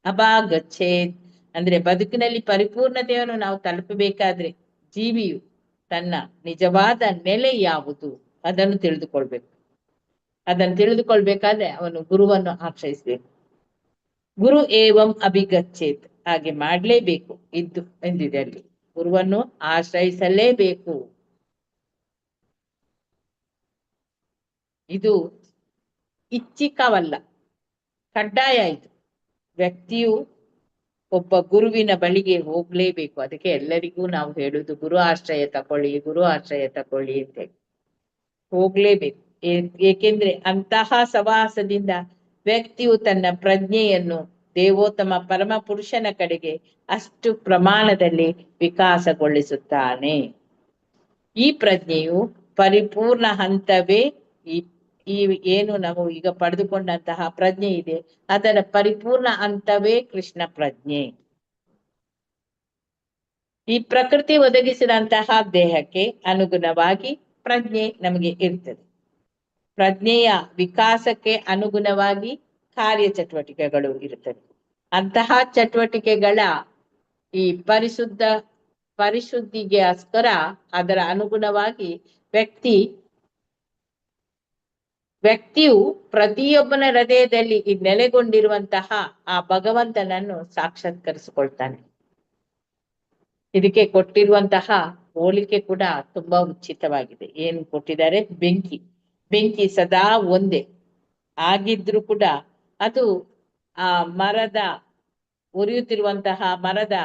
ಅಭಾಗಚ್ಚೇತ್ ಅಂದ್ರೆ ಬದುಕಿನಲ್ಲಿ ಪರಿಪೂರ್ಣತೆಯನ್ನು ನಾವು ತಲುಪಬೇಕಾದ್ರೆ ಜೀವಿಯು ತನ್ನ ನಿಜವಾದ ನೆಲೆ ಯಾವುದು ಅದನ್ನು ತಿಳಿದುಕೊಳ್ಬೇಕು. ಅದನ್ನು ತಿಳಿದುಕೊಳ್ಬೇಕಾದ್ರೆ ಅವನು ಗುರುವನ್ನು ಆಶ್ರಯಿಸ್ಬೇಕು. ಗುರು ಏವಂ ಅಭಿಗಚ್ಚೇತ್, ಹಾಗೆ ಮಾಡ್ಲೇಬೇಕು ಎಂದಿದೆ ಅಲ್ಲಿ. ಗುರುವನ್ನು ಆಶ್ರಯಿಸಲೇಬೇಕು. ಇದು ಇಚ್ಛಿಕವಲ್ಲ, ಕಡ್ಡಾಯ. ಇದು ವ್ಯಕ್ತಿಯು ಒಬ್ಬ ಗುರುವಿನ ಬಳಿಗೆ ಹೋಗ್ಲೇಬೇಕು. ಅದಕ್ಕೆ ಎಲ್ಲರಿಗೂ ನಾವು ಹೇಳುದು ಗುರು ಆಶ್ರಯ ತಕೊಳ್ಳಿ, ಗುರು ಆಶ್ರಯ ತಕೊಳ್ಳಿ ಅಂತ ಹೇಳಿ ಹೋಗ್ಲೇಬೇಕು. ಏಕೆಂದ್ರೆ ಅಂತಹ ಸವಾಸದಿಂದ ವ್ಯಕ್ತಿಯು ತನ್ನ ಪ್ರಜ್ಞೆಯನ್ನು ದೇವೋತ್ತಮ ಪರಮ ಪುರುಷನ ಕಡೆಗೆ ಅಷ್ಟು ಪ್ರಮಾಣದಲ್ಲಿ ವಿಕಾಸಗೊಳಿಸುತ್ತಾನೆ. ಈ ಪ್ರಜ್ಞೆಯು ಪರಿಪೂರ್ಣ ಹಂತವೇ ಈ ಏನು ನಾವು ಈಗ ಪಡೆದುಕೊಂಡಂತಹ ಪ್ರಜ್ಞೆ ಇದೆ, ಅದರ ಪರಿಪೂರ್ಣ ಹಂತವೇ ಕೃಷ್ಣ ಪ್ರಜ್ಞೆ. ಈ ಪ್ರಕೃತಿ ಒದಗಿಸಿದಂತಹ ದೇಹಕ್ಕೆ ಅನುಗುಣವಾಗಿ ಪ್ರಜ್ಞೆ ನಮಗೆ ಇರ್ತದೆ. ಪ್ರಜ್ಞೆಯ ವಿಕಾಸಕ್ಕೆ ಅನುಗುಣವಾಗಿ ಕಾರ್ಯ ಚಟುವಟಿಕೆಗಳು ಇರುತ್ತವೆ. ಅಂತಹ ಚಟುವಟಿಕೆಗಳ ಈ ಪರಿಶುದ್ಧಿಗೋಸ್ಕರ ಅದರ ಅನುಗುಣವಾಗಿ ವ್ಯಕ್ತಿಯು ಪ್ರತಿಯೊಬ್ಬನ ಹೃದಯದಲ್ಲಿ ಈ ನೆಲೆಗೊಂಡಿರುವಂತಹ ಆ ಭಗವಂತನನ್ನು ಸಾಕ್ಷಾತ್ಕರಿಸಿಕೊಳ್ತಾನೆ. ಇದಕ್ಕೆ ಕೊಟ್ಟಿರುವಂತಹ ಹೋಲಿಕೆ ಕೂಡ ತುಂಬಾ ಉಚಿತವಾಗಿದೆ. ಏನು ಕೊಟ್ಟಿದ್ದಾರೆ? ಬೆಂಕಿ ಸದಾ ಒಂದೇ ಆಗಿದ್ರು ಕೂಡ ಅದು ಆ ಉರಿಯುತ್ತಿರುವಂತಹ ಮರದ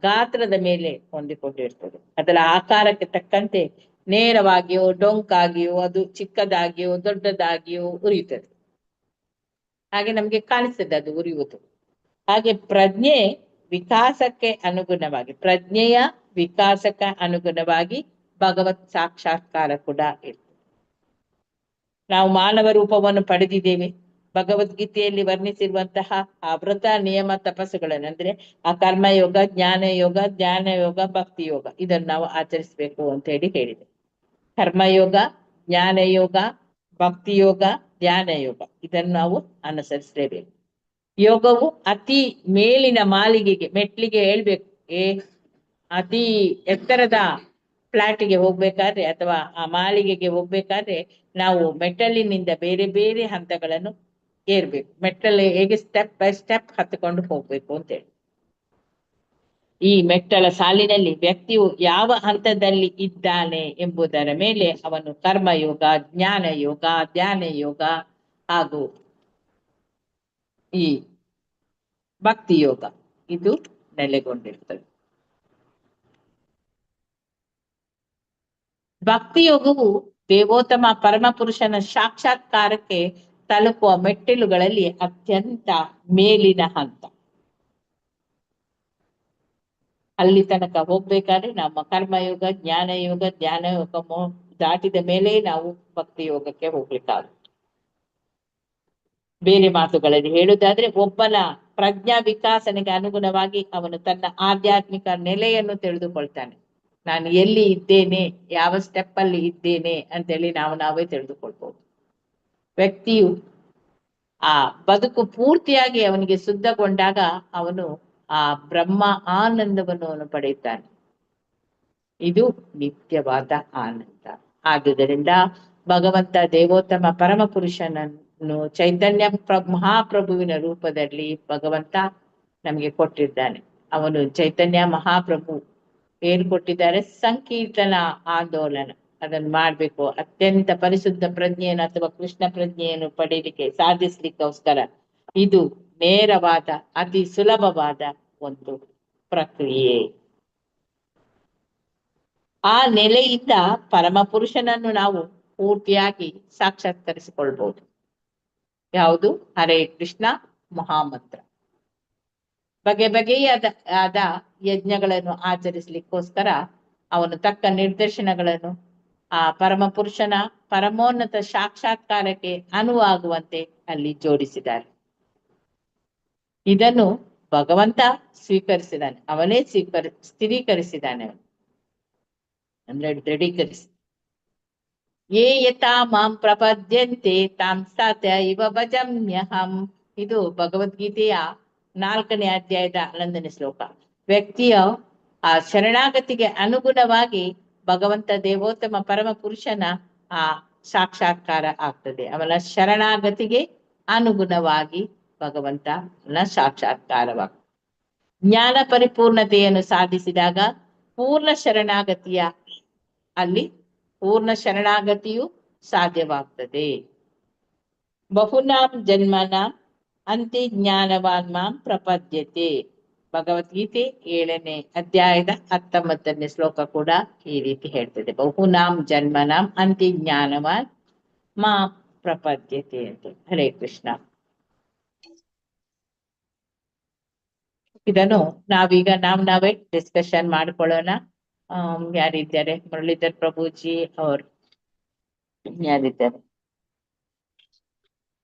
ಗಾತ್ರದ ಮೇಲೆ ಹೊಂದಿಕೊಂಡಿರ್ತದೆ. ಅದರ ಆಕಾರಕ್ಕೆ ತಕ್ಕಂತೆ ನೇರವಾಗಿಯೋ ಡೊಂಕಾಗಿಯೋ ಅದು ಚಿಕ್ಕದಾಗಿಯೋ ದೊಡ್ಡದಾಗಿಯೋ ಉರಿಯುತ್ತದೆ. ಹಾಗೆ ನಮ್ಗೆ ಕಾಣಿಸ್ತದೆ ಅದು ಉರಿಯುವುದು. ಹಾಗೆ ಪ್ರಜ್ಞೆಯ ವಿಕಾಸಕ್ಕೆ ಅನುಗುಣವಾಗಿ ಭಗವತ್ ಸಾಕ್ಷಾತ್ಕಾರ ಕೂಡ ಇರ್ತದೆ. ನಾವು ಮಾನವ ರೂಪವನ್ನು ಪಡೆದಿದ್ದೇವೆ. ಭಗವದ್ಗೀತೆಯಲ್ಲಿ ವರ್ಣಿಸಿರುವಂತಹ ಆ ವ್ರತ ನಿಯಮ ತಪಸ್ಸುಗಳನ್ನು ಅಂದ್ರೆ ಆ ಕರ್ಮಯೋಗ, ಜ್ಞಾನ ಯೋಗ, ಭಕ್ತಿ ಯೋಗ ಇದನ್ನು ನಾವು ಆಚರಿಸಬೇಕು ಅಂತ ಹೇಳಿದೆ. ಕರ್ಮಯೋಗ, ಜ್ಞಾನ ಯೋಗ, ಭಕ್ತಿ ಯೋಗ, ಧ್ಯಾನ ಯೋಗ ಇದನ್ನು ನಾವು ಅನುಸರಿಸಲೇಬೇಕು. ಯೋಗವು ಅತಿ ಮೇಲಿನ ಮೆಟ್ಲಿಗೆ ಹೇಳ್ಬೇಕು. ಅತಿ ಎತ್ತರದ ಫ್ಲಾಟಿಗೆ ಹೋಗ್ಬೇಕಾದ್ರೆ ಅಥವಾ ಆ ಮಾಳಿಗೆಗೆ ಹೋಗ್ಬೇಕಾದ್ರೆ ನಾವು ಮೆಟ್ಟಲಿನಿಂದ ಬೇರೆ ಬೇರೆ ಹಂತಗಳನ್ನು ಏರ್ಬೇಕು. ಮೆಟ್ಟಲು ಹೇಗೆ ಸ್ಟೆಪ್ ಬೈ ಸ್ಟೆಪ್ ಹತ್ಕೊಂಡು ಹೋಗ್ಬೇಕು ಅಂತೇಳಿ. ಈ ಮೆಟ್ಟಲ ಸಾಲಿನಲ್ಲಿ ವ್ಯಕ್ತಿಯು ಯಾವ ಹಂತದಲ್ಲಿ ಇದ್ದಾನೆ ಎಂಬುದರ ಮೇಲೆ ಅವನು ಕರ್ಮಯೋಗ, ಜ್ಞಾನ ಯೋಗ, ಧ್ಯಾನ ಯೋಗ ಹಾಗೂ ಈ ಭಕ್ತಿ ಯೋಗ ಇದು ನೆಲೆಗೊಂಡಿರ್ತದೆ. ಭಕ್ತಿ ಯೋಗವು ದೇವೋತ್ತಮ ಪರಮಪುರುಷನ ಸಾಕ್ಷಾತ್ಕಾರಕ್ಕೆ ತಲುಪುವ ಮೆಟ್ಟಿಲುಗಳಲ್ಲಿ ಅತ್ಯಂತ ಮೇಲಿನ ಹಂತ. ಅಲ್ಲಿ ತನಕ ಹೋಗ್ಬೇಕಾದ್ರೆ ನಮ್ಮ ಕರ್ಮಯೋಗ, ಜ್ಞಾನ ಯೋಗ, ಧ್ಯಾನ ಯೋಗ ದಾಟಿದ ಮೇಲೆ ನಾವು ಭಕ್ತಿ ಯೋಗಕ್ಕೆ ಹೋಗ್ಲಿಕ್ಕಾಗುತ್ತೆ. ಬೇರೆ ಮಾತುಗಳಲ್ಲಿ ಹೇಳುವುದಾದ್ರೆ ಒಬ್ಬನ ಪ್ರಜ್ಞಾ ವಿಕಾಸನೆಗೆ ಅನುಗುಣವಾಗಿ ಅವನು ತನ್ನ ಆಧ್ಯಾತ್ಮಿಕ ನೆಲೆಯನ್ನು ತಿಳಿದುಕೊಳ್ತಾನೆ. ನಾನು ಎಲ್ಲಿ ಇದ್ದೇನೆ, ಯಾವ ಸ್ಟೆಪ್ ಅಲ್ಲಿ ಇದ್ದೇನೆ ಅಂತೇಳಿ ನಾವೇ ತಿಳಿದುಕೊಳ್ಬಹುದು. ವ್ಯಕ್ತಿಯು ಆ ಬದುಕು ಪೂರ್ತಿಯಾಗಿ ಅವನಿಗೆ ಶುದ್ಧಗೊಂಡಾಗ ಅವನು ಆ ಬ್ರಹ್ಮ ಆನಂದವನ್ನು ಅವನು ಪಡೆಯುತ್ತಾನೆ. ಇದು ನಿತ್ಯವಾದ ಆನಂದ. ಆದುದರಿಂದ ಭಗವಂತ ದೇವೋತ್ತಮ ಪರಮ ಪುರುಷನನ್ನು ಚೈತನ್ಯ ಮಹಾಪ್ರಭುವಿನ ರೂಪದಲ್ಲಿ ಭಗವಂತ ನಮಗೆ ಕೊಟ್ಟಿದ್ದಾನೆ. ಅವನು ಚೈತನ್ಯ ಮಹಾಪ್ರಭು ಏನ್ ಕೊಟ್ಟಿದ್ದಾರೆ? ಸಂಕೀರ್ತನ ಆಂದೋಲನ ಅದನ್ನು ಮಾಡ್ಬೇಕು. ಅತ್ಯಂತ ಪರಿಶುದ್ಧ ಪ್ರಜ್ಞೆಯನ್ನು ಅಥವಾ ಕೃಷ್ಣ ಪ್ರಜ್ಞೆಯನ್ನು ಸಾಧಿಸ್ಲಿಕ್ಕೋಸ್ಕರ ಇದು ನೇರವಾದ ಅತಿ ಸುಲಭವಾದ ಒಂದು ಪ್ರಕ್ರಿಯೆ. ಆ ನೆಲೆಯಿಂದ ಪರಮ ಪುರುಷನನ್ನು ನಾವು ಪೂರ್ತಿಯಾಗಿ ಸಾಕ್ಷಾತ್ಕರಿಸಿಕೊಳ್ಬಹುದು. ಯಾವುದು? ಹರೇ ಕೃಷ್ಣ ಮಹಾಮಂತ್ರ. ಬಗೆಯಾದ ಯಜ್ಞಗಳನ್ನು ಆಚರಿಸಲಿಕ್ಕೋಸ್ಕರ ಅವನು ತಕ್ಕ ನಿರ್ದೇಶನಗಳನ್ನು ಆ ಪರಮ ಪುರುಷನ ಪರಮೋನ್ನತ ಸಾಕ್ಷಾತ್ಕಾರಕ್ಕೆ ಅನುವಾಗುವಂತೆ ಅಲ್ಲಿ ಜೋಡಿಸಿದ್ದಾರೆ. ಇದನ್ನು ಭಗವಂತ ಸ್ವೀಕರಿಸಿದ್ದಾನೆ. ಅವನೇ ಸ್ಥಿರೀಕರಿಸಿದ್ದಾನೆ. ಅಂದ್ರೆ ದೃಢೀಕರಿಸಿ. ಯೇ ಯಥಾ ಮಾಂ ಪ್ರಪದ್ಯಂತೆ ತಾಂ ತಥಾ ಇವ ಭಜಮ್ಯಹಂ. ಇದು ಭಗವದ್ಗೀತೆಯ 4ನೇ ಅಧ್ಯಾಯದ 11ನೇ ಶ್ಲೋಕ. ವ್ಯಕ್ತಿಯ ಆ ಶರಣಾಗತಿಗೆ ಅನುಗುಣವಾಗಿ ಭಗವಂತ ದೇವೋತ್ತಮ ಪರಮ ಪುರುಷನ ಆ ಸಾಕ್ಷಾತ್ಕಾರ ಆಗ್ತದೆ. ಅವನ ಶರಣಾಗತಿಗೆ ಅನುಗುಣವಾಗಿ ಭಗವಂತನ ಸಾಕ್ಷಾತ್ಕಾರವಾಗ್ತದೆ. ಜ್ಞಾನ ಪರಿಪೂರ್ಣತೆಯನ್ನು ಸಾಧಿಸಿದಾಗ ಪೂರ್ಣ ಶರಣಾಗತಿಯು ಸಾಧ್ಯವಾಗ್ತದೆ. ಬಹುನಾಂ ಜನ್ಮನಾಂ ಅಂತಿ ಜ್ಞಾನವಾನ್ ಮಾಂ ಪ್ರಪದ್ಯತೆ. ಭಗವದ್ಗೀತೆ 7ನೇ ಅಧ್ಯಾಯದ 19ನೇ ಶ್ಲೋಕ ಕೂಡ ಈ ರೀತಿ ಹೇಳ್ತದೆ. ಬಹುನಾಂ ಜನ್ಮನಾಂ ಅಂತಿ ಜ್ಞಾನವಾನ್ ಮಾಂ ಪ್ರಪದ್ಯತೆ ಅಂತ. ಹರೇ ಕೃಷ್ಣ. ಇದನ್ನು ನಾವೀಗ ನಾವೇ ಡಿಸ್ಕಷನ್ ಮಾಡ್ಕೊಳ್ಳೋಣ. ಯಾರಿದ್ದಾರೆ? ಮುರಳೀಧರ್ ಪ್ರಭುಜಿ ಅವ್ರು ಯಾರಿದ್ದಾರೆ?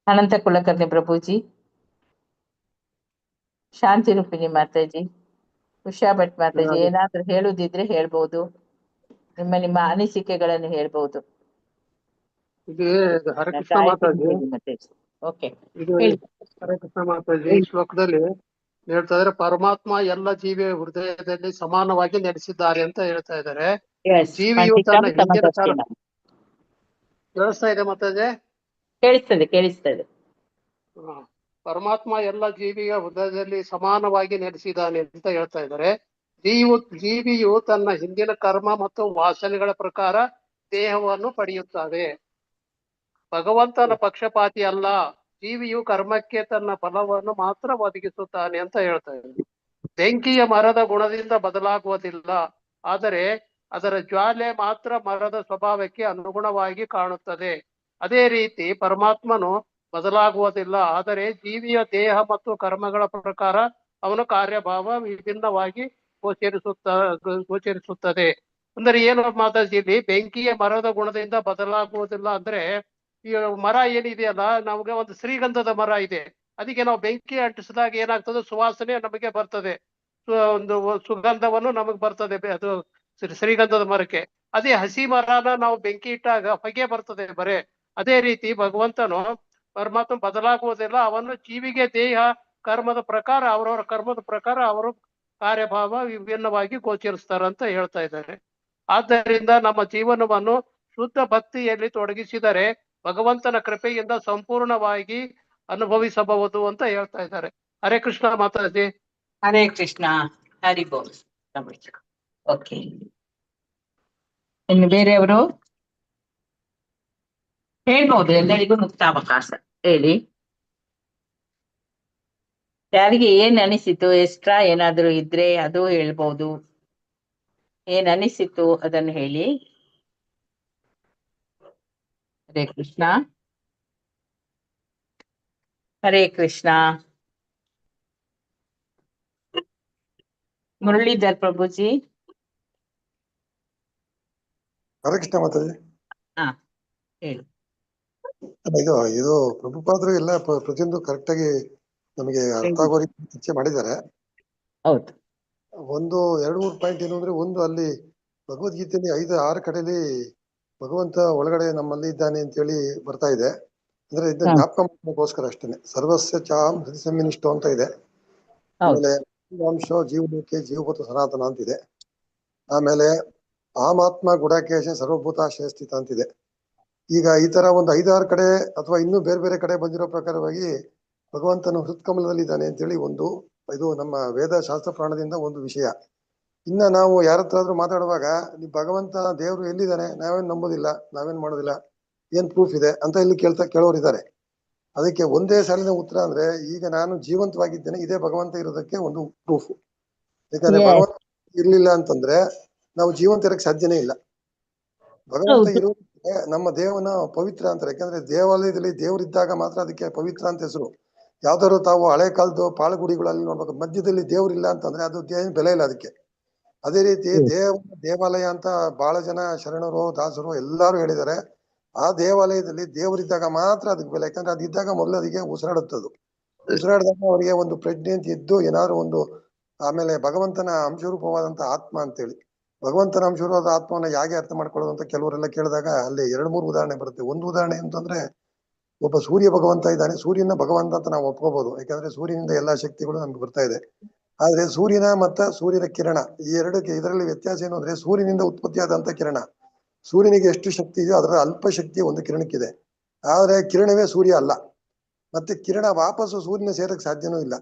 ಅನಂತ ಕುಲಕರ್ಣಿ ಪ್ರಭುಜಿ, ಶಾಂತಿ ರೂಪಿಣಿ ಮಾತಾಜಿ, ಉಷಾ ಭಟ್ ಮಾತಾಜಿ, ಏನಾದ್ರೂ ಹೇಳುದಿದ್ರೆ ಹೇಳ್ಬಹುದು. ನಿಮ್ಮ ಅನಿಸಿಕೆಗಳನ್ನು ಹೇಳ್ಬಹುದು. ಹರೇ ಕೃಷ್ಣ ಮಾತಾಜಿ. ಓಕೆ, ಇದು ಹರೇ ಕೃಷ್ಣ ಮಾತಾಜಿ. ಈ ಶ್ಲೋಕದಲ್ಲಿ ಹೇಳ್ತಾ ಇದಾರೆ ಪರಮಾತ್ಮ ಎಲ್ಲ ಜೀವಿಯ ಹೃದಯದಲ್ಲಿ ಸಮಾನವಾಗಿ ನೆಲೆಸಿದ್ದಾರೆ ಅಂತ ಹೇಳ್ತಾ ಇದ್ದಾರೆ. ಎಸ್ ಜೀವಿಯು ತನ್ನ ಹಿಂದಿನ ಸಮದರ್ಶನ. ಕೇಳಿಸ್ತಾ ಇದೆ ಮಾತಾಜಿ? ಕೇಳಿಸ್ತದೆ. ಪರಮಾತ್ಮ ಎಲ್ಲ ಜೀವಿಯ ಹೃದಯದಲ್ಲಿ ಸಮಾನವಾಗಿ ನೆಲೆಸಿದ್ದಾನೆ ಅಂತ ಹೇಳ್ತಾ ಇದ್ದಾರೆ. ಜೀವಿಯು ತನ್ನ ಹಿಂದಿನ ಕರ್ಮ ಮತ್ತು ವಾಸನೆಗಳ ಪ್ರಕಾರ ದೇಹವನ್ನು ಪಡೆಯುತ್ತದೆ. ಭಗವಂತನ ಪಕ್ಷಪಾತಿ ಅಲ್ಲ. ಜೀವಿಯು ಕರ್ಮಕ್ಕೆ ತನ್ನ ಫಲವನ್ನು ಮಾತ್ರ ಒದಗಿಸುತ್ತಾನೆ ಅಂತ ಹೇಳ್ತಾ ಇದ್ದಾರೆ. ಬೆಂಕಿಯ ಮರದ ಗುಣದಿಂದ ಬದಲಾಗುವುದಿಲ್ಲ, ಆದರೆ ಅದರ ಜ್ವಾಲೆ ಮಾತ್ರ ಮರದ ಸ್ವಭಾವಕ್ಕೆ ಅನುಗುಣವಾಗಿ ಕಾಣುತ್ತದೆ. ಅದೇ ರೀತಿ ಪರಮಾತ್ಮನು ಬದಲಾಗುವುದಿಲ್ಲ, ಆದರೆ ಜೀವಿಯ ದೇಹ ಮತ್ತು ಕರ್ಮಗಳ ಪ್ರಕಾರ ಅವನ ಕಾರ್ಯಭಾವ ವಿಭಿನ್ನವಾಗಿ ಗೋಚರಿಸುತ್ತದೆ. ಅಂದ್ರೆ ಏನು ಮಾತಾಜಿ, ಇಲ್ಲಿ ಬೆಂಕಿಯ ಮರದ ಗುಣದಿಂದ ಬದಲಾಗುವುದಿಲ್ಲ ಅಂದ್ರೆ ಈ ಮರ ಏನಿದೆಯಲ್ಲ, ನಮ್ಗೆ ಒಂದು ಶ್ರೀಗಂಧದ ಮರ ಇದೆ, ಅದಕ್ಕೆ ನಾವು ಬೆಂಕಿ ಅಂಟಿಸಿದಾಗ ಏನಾಗ್ತದೆ, ಸುವಾಸನೆ ನಮಗೆ ಬರ್ತದೆ, ಒಂದು ಸುಗಂಧವನ್ನು ನಮಗೆ ಬರ್ತದೆ ಅದು ಶ್ರೀಗಂಧದ ಮರಕ್ಕೆ. ಅದೇ ಹಸಿ ಮರನ ನಾವು ಬೆಂಕಿ ಇಟ್ಟಾಗ ಹೊಗೆ ಬರ್ತದೆ ಬರೇ. ಅದೇ ರೀತಿ ಭಗವಂತನು ಪರಮಾತ್ಮ ಬದಲಾಗುವುದಿಲ್ಲ, ಅವನು ಜೀವಿಗೆ ದೇಹ ಕರ್ಮದ ಪ್ರಕಾರ ಅವರವರ ಕರ್ಮದ ಪ್ರಕಾರ ಅವರು ಕಾರ್ಯಭಾವ ವಿಭಿನ್ನವಾಗಿ ಗೋಚರಿಸ್ತಾರಂತ ಹೇಳ್ತಾ ಇದ್ದಾರೆ. ಆದ್ದರಿಂದ ನಮ್ಮ ಜೀವನವನ್ನು ಶುದ್ಧ ಭಕ್ತಿಯಲ್ಲಿ ತೊಡಗಿಸಿದರೆ ಭಗವಂತನ ಕೃಪೆಯಿಂದ ಸಂಪೂರ್ಣವಾಗಿ ಅನುಭವಿಸಬಹುದು ಅಂತ ಹೇಳ್ತಾ ಇದ್ದಾರೆ. ಹರೇ ಕೃಷ್ಣ ಮಾತಾಜಿ. ಹರೇ ಕೃಷ್ಣ. ಹರಿ ಬೋಲ್. ಓಕೆ, ಇನ್ನು ಬೇರೆಯವರು ಹೇಳ್ಬೋದು. ಎಲ್ಲರಿಗೂ ಮುಕ್ತಾವಕಾಶ. ಹೇಳಿ, ಯಾರಿಗೆ ಏನ್ ಅನಿಸಿತು, ಎಕ್ಸ್ಟ್ರಾ ಏನಾದ್ರು ಇದ್ರೆ ಅದು ಹೇಳ್ಬೋದು. ಏನ್ ಅನಿಸಿತು ಅದನ್ನು ಹೇಳಿ. ಹರೇ ಕೃಷ್ಣ. ಹರೇ ಕೃಷ್ಣ. ಮುರಳೀಧರ್ ಪ್ರಭುಜಿ. ಹರೇ ಕೃಷ್ಣ ಮಾತಾಜಿ. ಹಾ ಹೇಳಿ. ಇದು ಪ್ರಭುಪಾದರು ಎಲ್ಲ ಪ್ರತಿಯೊಂದು ಕರೆಕ್ಟ್ ಆಗಿ ನಮಗೆ ಅರ್ಥ ಆಗೋ ರೀತಿ ಚರ್ಚೆ ಮಾಡಿದ್ದಾರೆ. ಹೌದು. ಒಂದು 2-3 ಪಾಯಿಂಟ್ ಏನು ಅಂದ್ರೆ, ಒಂದು ಅಲ್ಲಿ ಭಗವದ್ಗೀತೆಯಲ್ಲಿ 5-6 ಕಡೆಯಲ್ಲಿ ಭಗವಂತ ಒಳಗಡೆ ನಮ್ಮಲ್ಲಿ ಇದ್ದಾನೆ ಅಂತ ಹೇಳಿ ಬರ್ತಾ ಇದೆ. ಅಂದ್ರೆ ಇದನ್ನ ಜ್ಞಾಪಕ ಮಾಡೋಕ್ಕೋಸ್ಕರ ಅಷ್ಟೇನೆ. ಸರ್ವಸ್ಯ ಚಾಂ ಹೃದಯ ಸಂವಿನಿಷ್ಠೋ ಅಂತ ಇದೆ. ಆಮೇಲೆ ಅಂಶ ಜೀವನಕ್ಕೆ ಜೀವಭೂತ ಸನಾತನ ಅಂತಿದೆ. ಆಮೇಲೆ ಆಮಾತ್ಮ ಗುಡಾಕೇಶ ಸರ್ವಭೂತಾಶ್ರಯ ಸ್ಥಿತ ಅಂತಿದೆ. ಈಗ ಈ ತರ ಒಂದು 5-6 ಕಡೆ ಅಥವಾ ಇನ್ನೂ ಬೇರೆ ಬೇರೆ ಕಡೆ ಬಂದಿರೋ ಪ್ರಕಾರವಾಗಿ ಭಗವಂತನು ಹೃತ್ಕಮಲದಲ್ಲಿ ಇದ್ದಾನೆ ಅಂತೇಳಿ ಒಂದು, ಇದು ನಮ್ಮ ವೇದ ಶಾಸ್ತ್ರ ಪ್ರಾಣದಿಂದ ಒಂದು ವಿಷಯ. ಇನ್ನ ನಾವು ಯಾರ ಹತ್ರ ಆದ್ರೂ ಮಾತಾಡುವಾಗ ಭಗವಂತ ದೇವರು ಎಲ್ಲಿದ್ದಾನೆ, ನಾವೇನ್ ನಂಬೋದಿಲ್ಲ, ನಾವೇನ್ ಮಾಡೋದಿಲ್ಲ, ಏನ್ ಪ್ರೂಫ್ ಇದೆ ಅಂತ ಇಲ್ಲಿ ಕೇಳೋರಿದ್ದಾರೆ. ಅದಕ್ಕೆ ಒಂದೇ ಸಾಲಿನ ಉತ್ತರ ಅಂದ್ರೆ, ಈಗ ನಾನು ಜೀವಂತವಾಗಿದ್ದೇನೆ, ಇದೇ ಭಗವಂತ ಇರೋದಕ್ಕೆ ಒಂದು ಪ್ರೂಫ್. ಯಾಕಂದ್ರೆ ಭಗವಂತ ಇರ್ಲಿಲ್ಲ ಅಂತಂದ್ರೆ ನಾವು ಜೀವಂತ ಇರಕ್ಕೆ ಸಾಧ್ಯನೇ ಇಲ್ಲ. ಭಗವಂತ ಇರೋದಕ್ಕೆ ನಮ್ಮ ದೇವನ ಪವಿತ್ರ ಅಂತಾರೆ. ಯಾಕಂದ್ರೆ ದೇವಾಲಯದಲ್ಲಿ ದೇವರಿದ್ದಾಗ ಮಾತ್ರ ಅದಕ್ಕೆ ಪವಿತ್ರ ಅಂತ ಹೆಸರು. ಯಾವ್ದಾದ್ರು ತಾವು ಹಳೆ ಕಾಲದ ಪಾಳಗುಡಿಗಳಲ್ಲಿ ನೋಡ್ಬೇಕು, ಮಧ್ಯದಲ್ಲಿ ದೇವ್ರಿಲ್ಲ ಅಂತಂದ್ರೆ ಅದು ಬೆಲೆ ಇಲ್ಲ ಅದಕ್ಕೆ. ಅದೇ ರೀತಿ ದೇವಾಲಯ ಅಂತ ಬಹಳ ಜನ ಶರಣರು ದಾಸರು ಎಲ್ಲಾರು ಹೇಳಿದ್ದಾರೆ. ಆ ದೇವಾಲಯದಲ್ಲಿ ದೇವರಿದ್ದಾಗ ಮಾತ್ರ ಅದಕ್ಕೆ ಬೆಲೆ. ಯಾಕಂದ್ರೆ ಅದಿದ್ದಾಗ ಮೊದಲು ಅದಕ್ಕೆ ಉಸಿರಾಡುತ್ತದು. ಉಸಿರಾಡಿದಾಗ ಅವರಿಗೆ ಒಂದು ಪ್ರಜ್ಞೆ ಅಂತ ಇದ್ದು ಏನಾದ್ರು ಒಂದು, ಆಮೇಲೆ ಭಗವಂತನ ಅಂಶರೂಪವಾದಂತ ಆತ್ಮ ಅಂತೇಳಿ, ಭಗವಂತನ ಅಂಶರೂಪವಾದ ಆತ್ಮವನ್ನ ಹೇಗೆ ಅರ್ಥ ಮಾಡ್ಕೊಳ್ಳೋದು ಅಂತ ಕೆಲವರೆಲ್ಲ ಕೇಳಿದಾಗ ಅಲ್ಲಿ 2-3 ಉದಾಹರಣೆ ಬರುತ್ತೆ. ಒಂದು ಉದಾಹರಣೆ ಅಂತಂದ್ರೆ, ಒಬ್ಬ ಸೂರ್ಯ ಭಗವಂತ ಇದ್ದಾನೆ, ಸೂರ್ಯನ ಭಗವಂತ ಅಂತ ನಾವು ಒಪ್ಕೋಬಹುದು. ಯಾಕಂದ್ರೆ ಸೂರ್ಯನಿಂದ ಎಲ್ಲಾ ಶಕ್ತಿಗಳು ನಮ್ಗೆ ಬರ್ತಾ ಇದೆ. ಆದ್ರೆ ಸೂರ್ಯನ ಮತ್ತು ಸೂರ್ಯನ ಕಿರಣ ಈ ಎರಡಕ್ಕೆ ಇದರಲ್ಲಿ ವ್ಯತ್ಯಾಸ ಏನು ಅಂದ್ರೆ, ಸೂರ್ಯನಿಂದ ಉತ್ಪತ್ತಿಯಾದಂತ ಕಿರಣ, ಸೂರ್ಯನಿಗೆ ಎಷ್ಟು ಶಕ್ತಿ ಇದೆಯೋ ಅದರ ಅಲ್ಪ ಶಕ್ತಿ ಒಂದು ಕಿರಣಕ್ಕಿದೆ. ಆದ್ರೆ ಕಿರಣವೇ ಸೂರ್ಯ ಅಲ್ಲ. ಮತ್ತೆ ಕಿರಣ ವಾಪಸ್ಸು ಸೂರ್ಯನ ಸೇರಕ್ಕೆ ಸಾಧ್ಯನೂ ಇಲ್ಲ.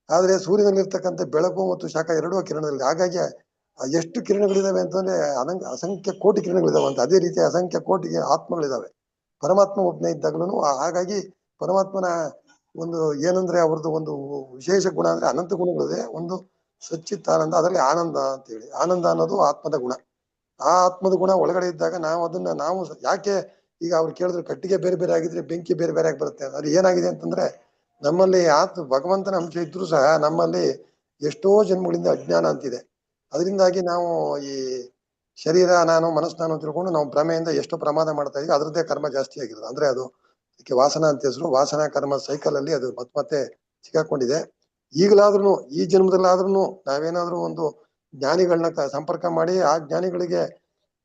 ಆದ್ರೆ ಸೂರ್ಯನಲ್ಲಿರ್ತಕ್ಕಂಥ ಬೆಳಕು ಮತ್ತು ಶಾಖ ಎರಡೂ ಕಿರಣದಲ್ಲಿ. ಹಾಗಾಗಿ ಎಷ್ಟು ಕಿರಣಗಳಿದಾವೆ ಅಂತಂದ್ರೆ ಅಸಂಖ್ಯ ಕೋಟಿ ಕಿರಣಗಳಿದಾವೆ ಅಂತ. ಅದೇ ರೀತಿ ಅಸಂಖ್ಯ ಕೋಟಿ ಆತ್ಮಗಳಿದಾವೆ. ಪರಮಾತ್ಮ ಒಬ್ಬನೇ ಇದ್ದಾಗಲೂ. ಹಾಗಾಗಿ ಪರಮಾತ್ಮನ ಒಂದು ಏನಂದ್ರೆ ಅವ್ರದ್ದು ಒಂದು ವಿಶೇಷ ಗುಣ ಅಂದ್ರೆ ಅನಂತ ಗುಣಗಳಿದೆ. ಒಂದು ಸಚ್ಚಿತ್ತಾನಂದ, ಅದರಲ್ಲಿ ಆನಂದ ಅಂತೇಳಿ. ಆನಂದ ಅನ್ನೋದು ಆತ್ಮದ ಗುಣ. ಆ ಆತ್ಮದ ಗುಣ ಒಳಗಡೆ ಇದ್ದಾಗ ನಾವು ಅದನ್ನ ಯಾಕೆ ಈಗ ಅವ್ರು ಕೇಳಿದ್ರು ಕಟ್ಟಿಗೆ ಬೇರೆ ಬೇರೆ ಆಗಿದ್ರೆ ಬೆಂಕಿ ಬೇರೆ ಬೇರೆ ಆಗಿ ಬರುತ್ತೆ. ಅದು ಏನಾಗಿದೆ ಅಂತಂದ್ರೆ, ನಮ್ಮಲ್ಲಿ ಭಗವಂತನ ಅಂಶ ಇದ್ರೂ ಸಹ ನಮ್ಮಲ್ಲಿ ಎಷ್ಟೋ ಜನ್ಮಗಳಿಂದ ಅಜ್ಞಾನ ಅಂತಿದೆ. ಅದರಿಂದಾಗಿ ನಾವು ಈ ಶರೀರ ನಾನು ಮನಸ್ಸು ನಾನು ತಿಳ್ಕೊಂಡು ನಾವು ಭ್ರಮೆಯಿಂದ ಎಷ್ಟೋ ಪ್ರಮಾದ ಮಾಡ್ತಾ ಇದೀವಿ. ಅದರದ್ದೇ ಕರ್ಮ ಜಾಸ್ತಿ ಆಗಿರೋದು. ಅಂದ್ರೆ ಅದು ಅದಕ್ಕೆ ವಾಸನ ಅಂತ ಹೆಸರು. ವಾಸನ ಕರ್ಮ ಸೈಕಲ್ ಅಲ್ಲಿ ಅದು ಮತ್ತೆ ಸಿಕ್ಕಾಕೊಂಡಿದೆ. ಈಗಲಾದ್ರೂ ಈ ಜನ್ಮದಲ್ಲಾದ್ರೂ ನಾವೇನಾದ್ರೂ ಒಂದು ಜ್ಞಾನಿಗಳನ್ನ ಸಂಪರ್ಕ ಮಾಡಿ ಆ ಜ್ಞಾನಿಗಳಿಗೆ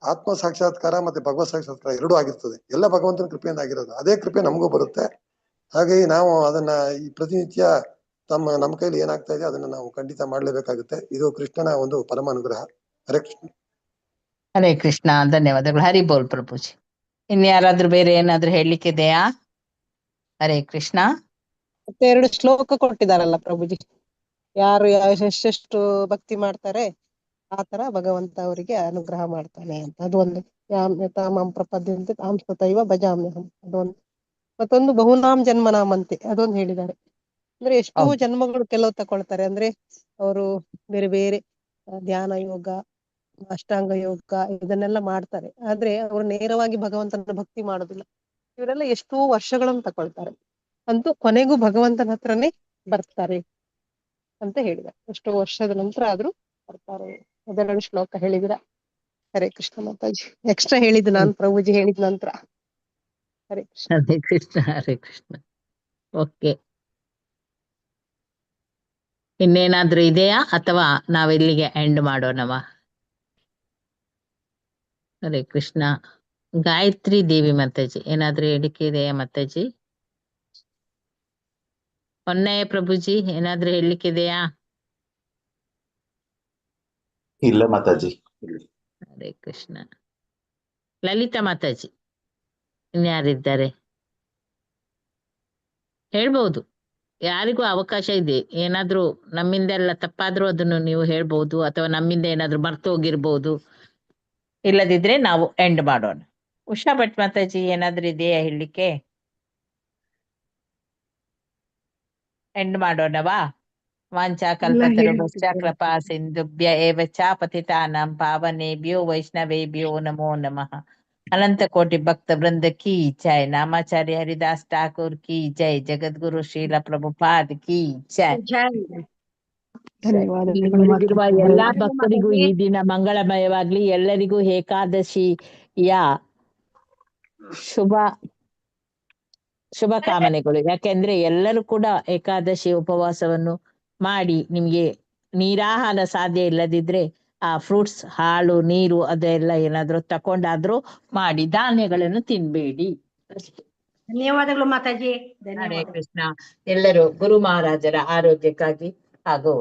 ಆತ್ಮ ಸಾಕ್ಷಾತ್ಕಾರ ಮತ್ತೆ ಭಗವತ್ ಸಾಕ್ಷಾತ್ಕಾರ ಎರಡೂ ಆಗಿರ್ತದೆ. ಎಲ್ಲ ಭಗವಂತನ ಕೃಪೆಯಿಂದ ಆಗಿರೋದು. ಅದೇ ಕೃಪೆ ನಮಗೂ ಬರುತ್ತೆ. ಹಾಗಾಗಿ ನಾವು ಅದನ್ನ ಈ ಪ್ರತಿನಿತ್ಯ ನಮ್ಮ ಕೈಲಿ ಏನಾಗ್ತಾ ಇದೆ ಅದನ್ನ ನಾವು ಖಂಡಿತ ಮಾಡ್ಲೇಬೇಕಾಗುತ್ತೆ. ಇದು ಕೃಷ್ಣನ ಒಂದು ಪರಮ ಅನುಗ್ರಹ. ಹರೇ ಕೃಷ್ಣ. ಹರೇ ಕೃಷ್ಣ. ಧನ್ಯವಾದಗಳು. ಹರಿ ಬೋಲ್ ಪ್ರಭುಜಿ. ಇನ್ಯಾರಾದ್ರೂ ಬೇರೆ ಏನಾದ್ರೂ ಹೇಳಲಿಕ್ಕಿದೆಯಾ? ಹರೇ ಕೃಷ್ಣ. ಮತ್ತೆ 2 ಶ್ಲೋಕ ಕೊಟ್ಟಿದಾರಲ್ಲ ಪ್ರಭುಜಿ, ಯಾರು ಎಷ್ಟೆಷ್ಟು ಭಕ್ತಿ ಮಾಡ್ತಾರೆ ಆ ತರ ಭಗವಂತ ಅವರಿಗೆ ಅನುಗ್ರಹ ಮಾಡ್ತಾನೆ ಅಂತ. ಅದೊಂದು ತಾಮಂ ಪ್ರಪದ್ಯಂತೆ ತಾಂ ತಥೈವ ಭಜಾಮ್ಯಹಂ ಅದೊಂದು. ಮತ್ತೊಂದು ಬಹುನಾಮ್ ಜನ್ಮನಾಮಂತೆ ಅದೊಂದು ಹೇಳಿದ್ದಾರೆ. ಅಂದ್ರೆ ಎಷ್ಟೋ ಹೌದು. ಜನ್ಮಗಳು ಕೆಲವು ತಕೊಳ್ತಾರೆ. ಅಂದ್ರೆ ಅವರು ಬೇರೆ ಬೇರೆ ಧ್ಯಾನ ಯೋಗ, ಅಷ್ಟಾಂಗ ಯೋಗ ಇದನ್ನೆಲ್ಲ ಮಾಡ್ತಾರೆ. ಆದ್ರೆ ಅವರು ನೇರವಾಗಿ ಭಗವಂತನ ಭಕ್ತಿ ಮಾಡೋದಿಲ್ಲ. ಇವರೆಲ್ಲ ಎಷ್ಟೋ ವರ್ಷಗಳನ್ನು ತಕೊಳ್ತಾರೆ, ಅಂತೂ ಕೊನೆಗೂ ಭಗವಂತನ ಹತ್ರನೇ ಬರ್ತಾರೆ ಅಂತ ಹೇಳಿದ್ದಾರೆ. ಎಷ್ಟೋ ವರ್ಷದ ನಂತರ ಆದ್ರೂ ಬರ್ತಾರೆ. ಅದೆರಡು ಶ್ಲೋಕ ಹೇಳಿದಿರ. ಹರೇ ಕೃಷ್ಣ ಮಾತಾಜಿ. ಎಕ್ಸ್ಟ್ರಾ ಹೇಳಿದ್ದು ನಾನು ಪ್ರಭುಜಿ ಹೇಳಿದ ನಂತರ. ಹರೇ ಕೃಷ್ಣ. ಹರೇ ಕೃಷ್ಣ. ಹರೇ ಕೃಷ್ಣ. ಓಕೆ, ಇನ್ನೇನಾದ್ರೂ ಇದೆಯಾ ಅಥವಾ ನಾವಿಲ್ಲಿಗೆ ಎಂಡ್ ಮಾಡೋಣವಾ? ಹರೇ ಕೃಷ್ಣ. ಗಾಯತ್ರಿ ದೇವಿ ಮಾತಾಜಿ ಏನಾದ್ರೂ ಹೇಳಿಕೆ ಇದೆಯಾ ಮಾತಾಜಿ? ಹೊನ್ನಯ್ಯ ಪ್ರಭುಜಿ ಏನಾದ್ರೂ ಹೇಳಲಿಕ್ಕಿದೆಯಾ? ಇಲ್ಲ ಮಾತಾಜಿ. ಹರೇ ಕೃಷ್ಣ. ಲಲಿತಾ ಮಾತಾಜಿ ಇನ್ಯಾರಿದ್ದಾರೆ? ಹೇಳ್ಬಹುದು, ಯಾರಿಗೂ ಅವಕಾಶ ಇದೆ. ಏನಾದ್ರೂ ನಮ್ಮಿಂದೆಲ್ಲ ತಪ್ಪಾದ್ರೂ ಅದನ್ನು ನೀವು ಹೇಳ್ಬಹುದು, ಅಥವಾ ನಮ್ಮಿಂದ ಏನಾದ್ರೂ ಮರ್ತು ಹೋಗಿರ್ಬೋದು. ಇಲ್ಲದಿದ್ರೆ ನಾವು ಎಂಡ್ ಮಾಡೋಣ. ಉಷಾ ಭಟ್ ಮಾತಾಜಿ ಏನಾದ್ರೂ ಇದೆಯಾ ಹೇಳಲಿಕ್ಕೆ? ಎಂಡ್ ಮಾಡೋಣವಾ? ವಾಂಚಾ ಕಲ್ಪತರುಭ್ಯಶ್ಚ ಕೃಪಾ ಸಿಂಧುಭ್ಯ ಏವ ಚ ಪತಿತಾನಾಂ ಪಾವನೇಭ್ಯೋ ವೈಷ್ಣವೇಭ್ಯೋ ನಮೋ ನಮಃ. ಅನಂತ ಕೋಟಿ ಭಕ್ತ ವೃಂದ ಕಿ ಜೈ. ನಾಮಾಚಾರ್ಯ ಹರಿದಾಸ್ ಠಾಕೂರ್ ಕಿ ಜೈ. ಜಗದ್ಗುರು ಶ್ರೀಲ ಪ್ರಭುಪಾದ್ ಕಿ ಜೈ. ಧನ್ಯವಾದಗಳು ಉಳಿದಿರುವ ಮಾತಾಜಿ. ಎಲ್ಲಾ ಭಕ್ತರಿಗೂ ಈ ದಿನ ಮಂಗಳಮಯವಾಗ್ಲಿ. ಎಲ್ಲರಿಗೂ ಏಕಾದಶಿಯ ಶುಭ ಕಾಮನೆಗಳು. ಯಾಕೆಂದ್ರೆ ಎಲ್ಲರೂ ಕೂಡ ಏಕಾದಶಿ ಉಪವಾಸವನ್ನು ಮಾಡಿ, ನಿಮ್ಗೆ ನೀರಾಹಾರ ಸಾಧ್ಯ ಇಲ್ಲದಿದ್ರೆ ಆ ಫ್ರೂಟ್ಸ್, ಹಾಲು, ನೀರು ಅದೆಲ್ಲ ಏನಾದ್ರೂ ತಕೊಂಡಾದ್ರೂ ಮಾಡಿ, ಧಾನ್ಯಗಳನ್ನು ತಿನ್ಬೇಡಿ ಅಷ್ಟೇ. ಧನ್ಯವಾದಗಳು ಮಾತಾಜಿ. ಹರೇ ಕೃಷ್ಣ. ಎಲ್ಲರೂ ಗುರು ಮಹಾರಾಜರ ಆರೋಗ್ಯಕ್ಕಾಗಿ ಹಾಗೂ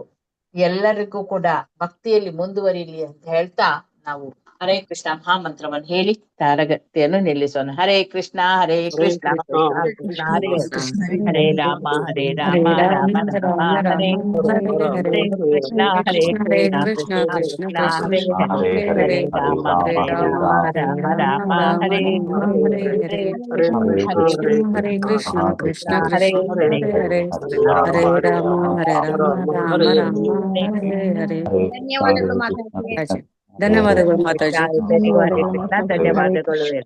ಎಲ್ಲರಿಗೂ ಕೂಡ ಭಕ್ತಿಯಲ್ಲಿ ಮುಂದುವರಿಲಿ ಅಂತ ಹೇಳ್ತಾ ನಾವು ಹರೇ ಕೃಷ್ಣ ಮಹಾಮಂತ್ರವನ್ನು ಹೇಳಿ ತರಗತಿಯನ್ನು ನಿಲ್ಲಿಸೋಣ. ಹರೇ ಕೃಷ್ಣ. ಹರೇ ಕೃಷ್ಣ. ಕೃಷ್ಣ ಕೃಷ್ಣ ಹರೇ ಹರೇ. ಹರೇ ರಾಮ ಹರೇ ರಾಮ ರಾಮ ರಾಮ ಹರೇ ಹರೇ. ಹರೇ ಕೃಷ್ಣ. ಹರೇ ಕೃಷ್ಣ ಕೃಷ್ಣ ಕೃಷ್ಣ ಹರೇ ಹರೇ. ಹರೇ ರಾಮ ಹರೇ ರಾಮ ರಾಮ ರಾಮ ಹರೇ ಹರೇ. ಹರೇ ಕೃಷ್ಣ. ಹರೇ ಕೃಷ್ಣ ಕೃಷ್ಣ ಹರೇ ಹರೇ. ಹರೇ ರಾಮ ಹರೇ ರಾಮ ರಾಮ ರಾಮ ಹರೇ ಹರೇ. ಧನ್ಯವಾದಗಳು ಮಾತಾಜಿ. ಧನ್ಯವಾದಗಳು ಮಾತಾಜಿ. ಧನ್ಯವಾದಗಳು ಮಾತಾಜಿ. ಧನ್ಯವಾದಗಳು.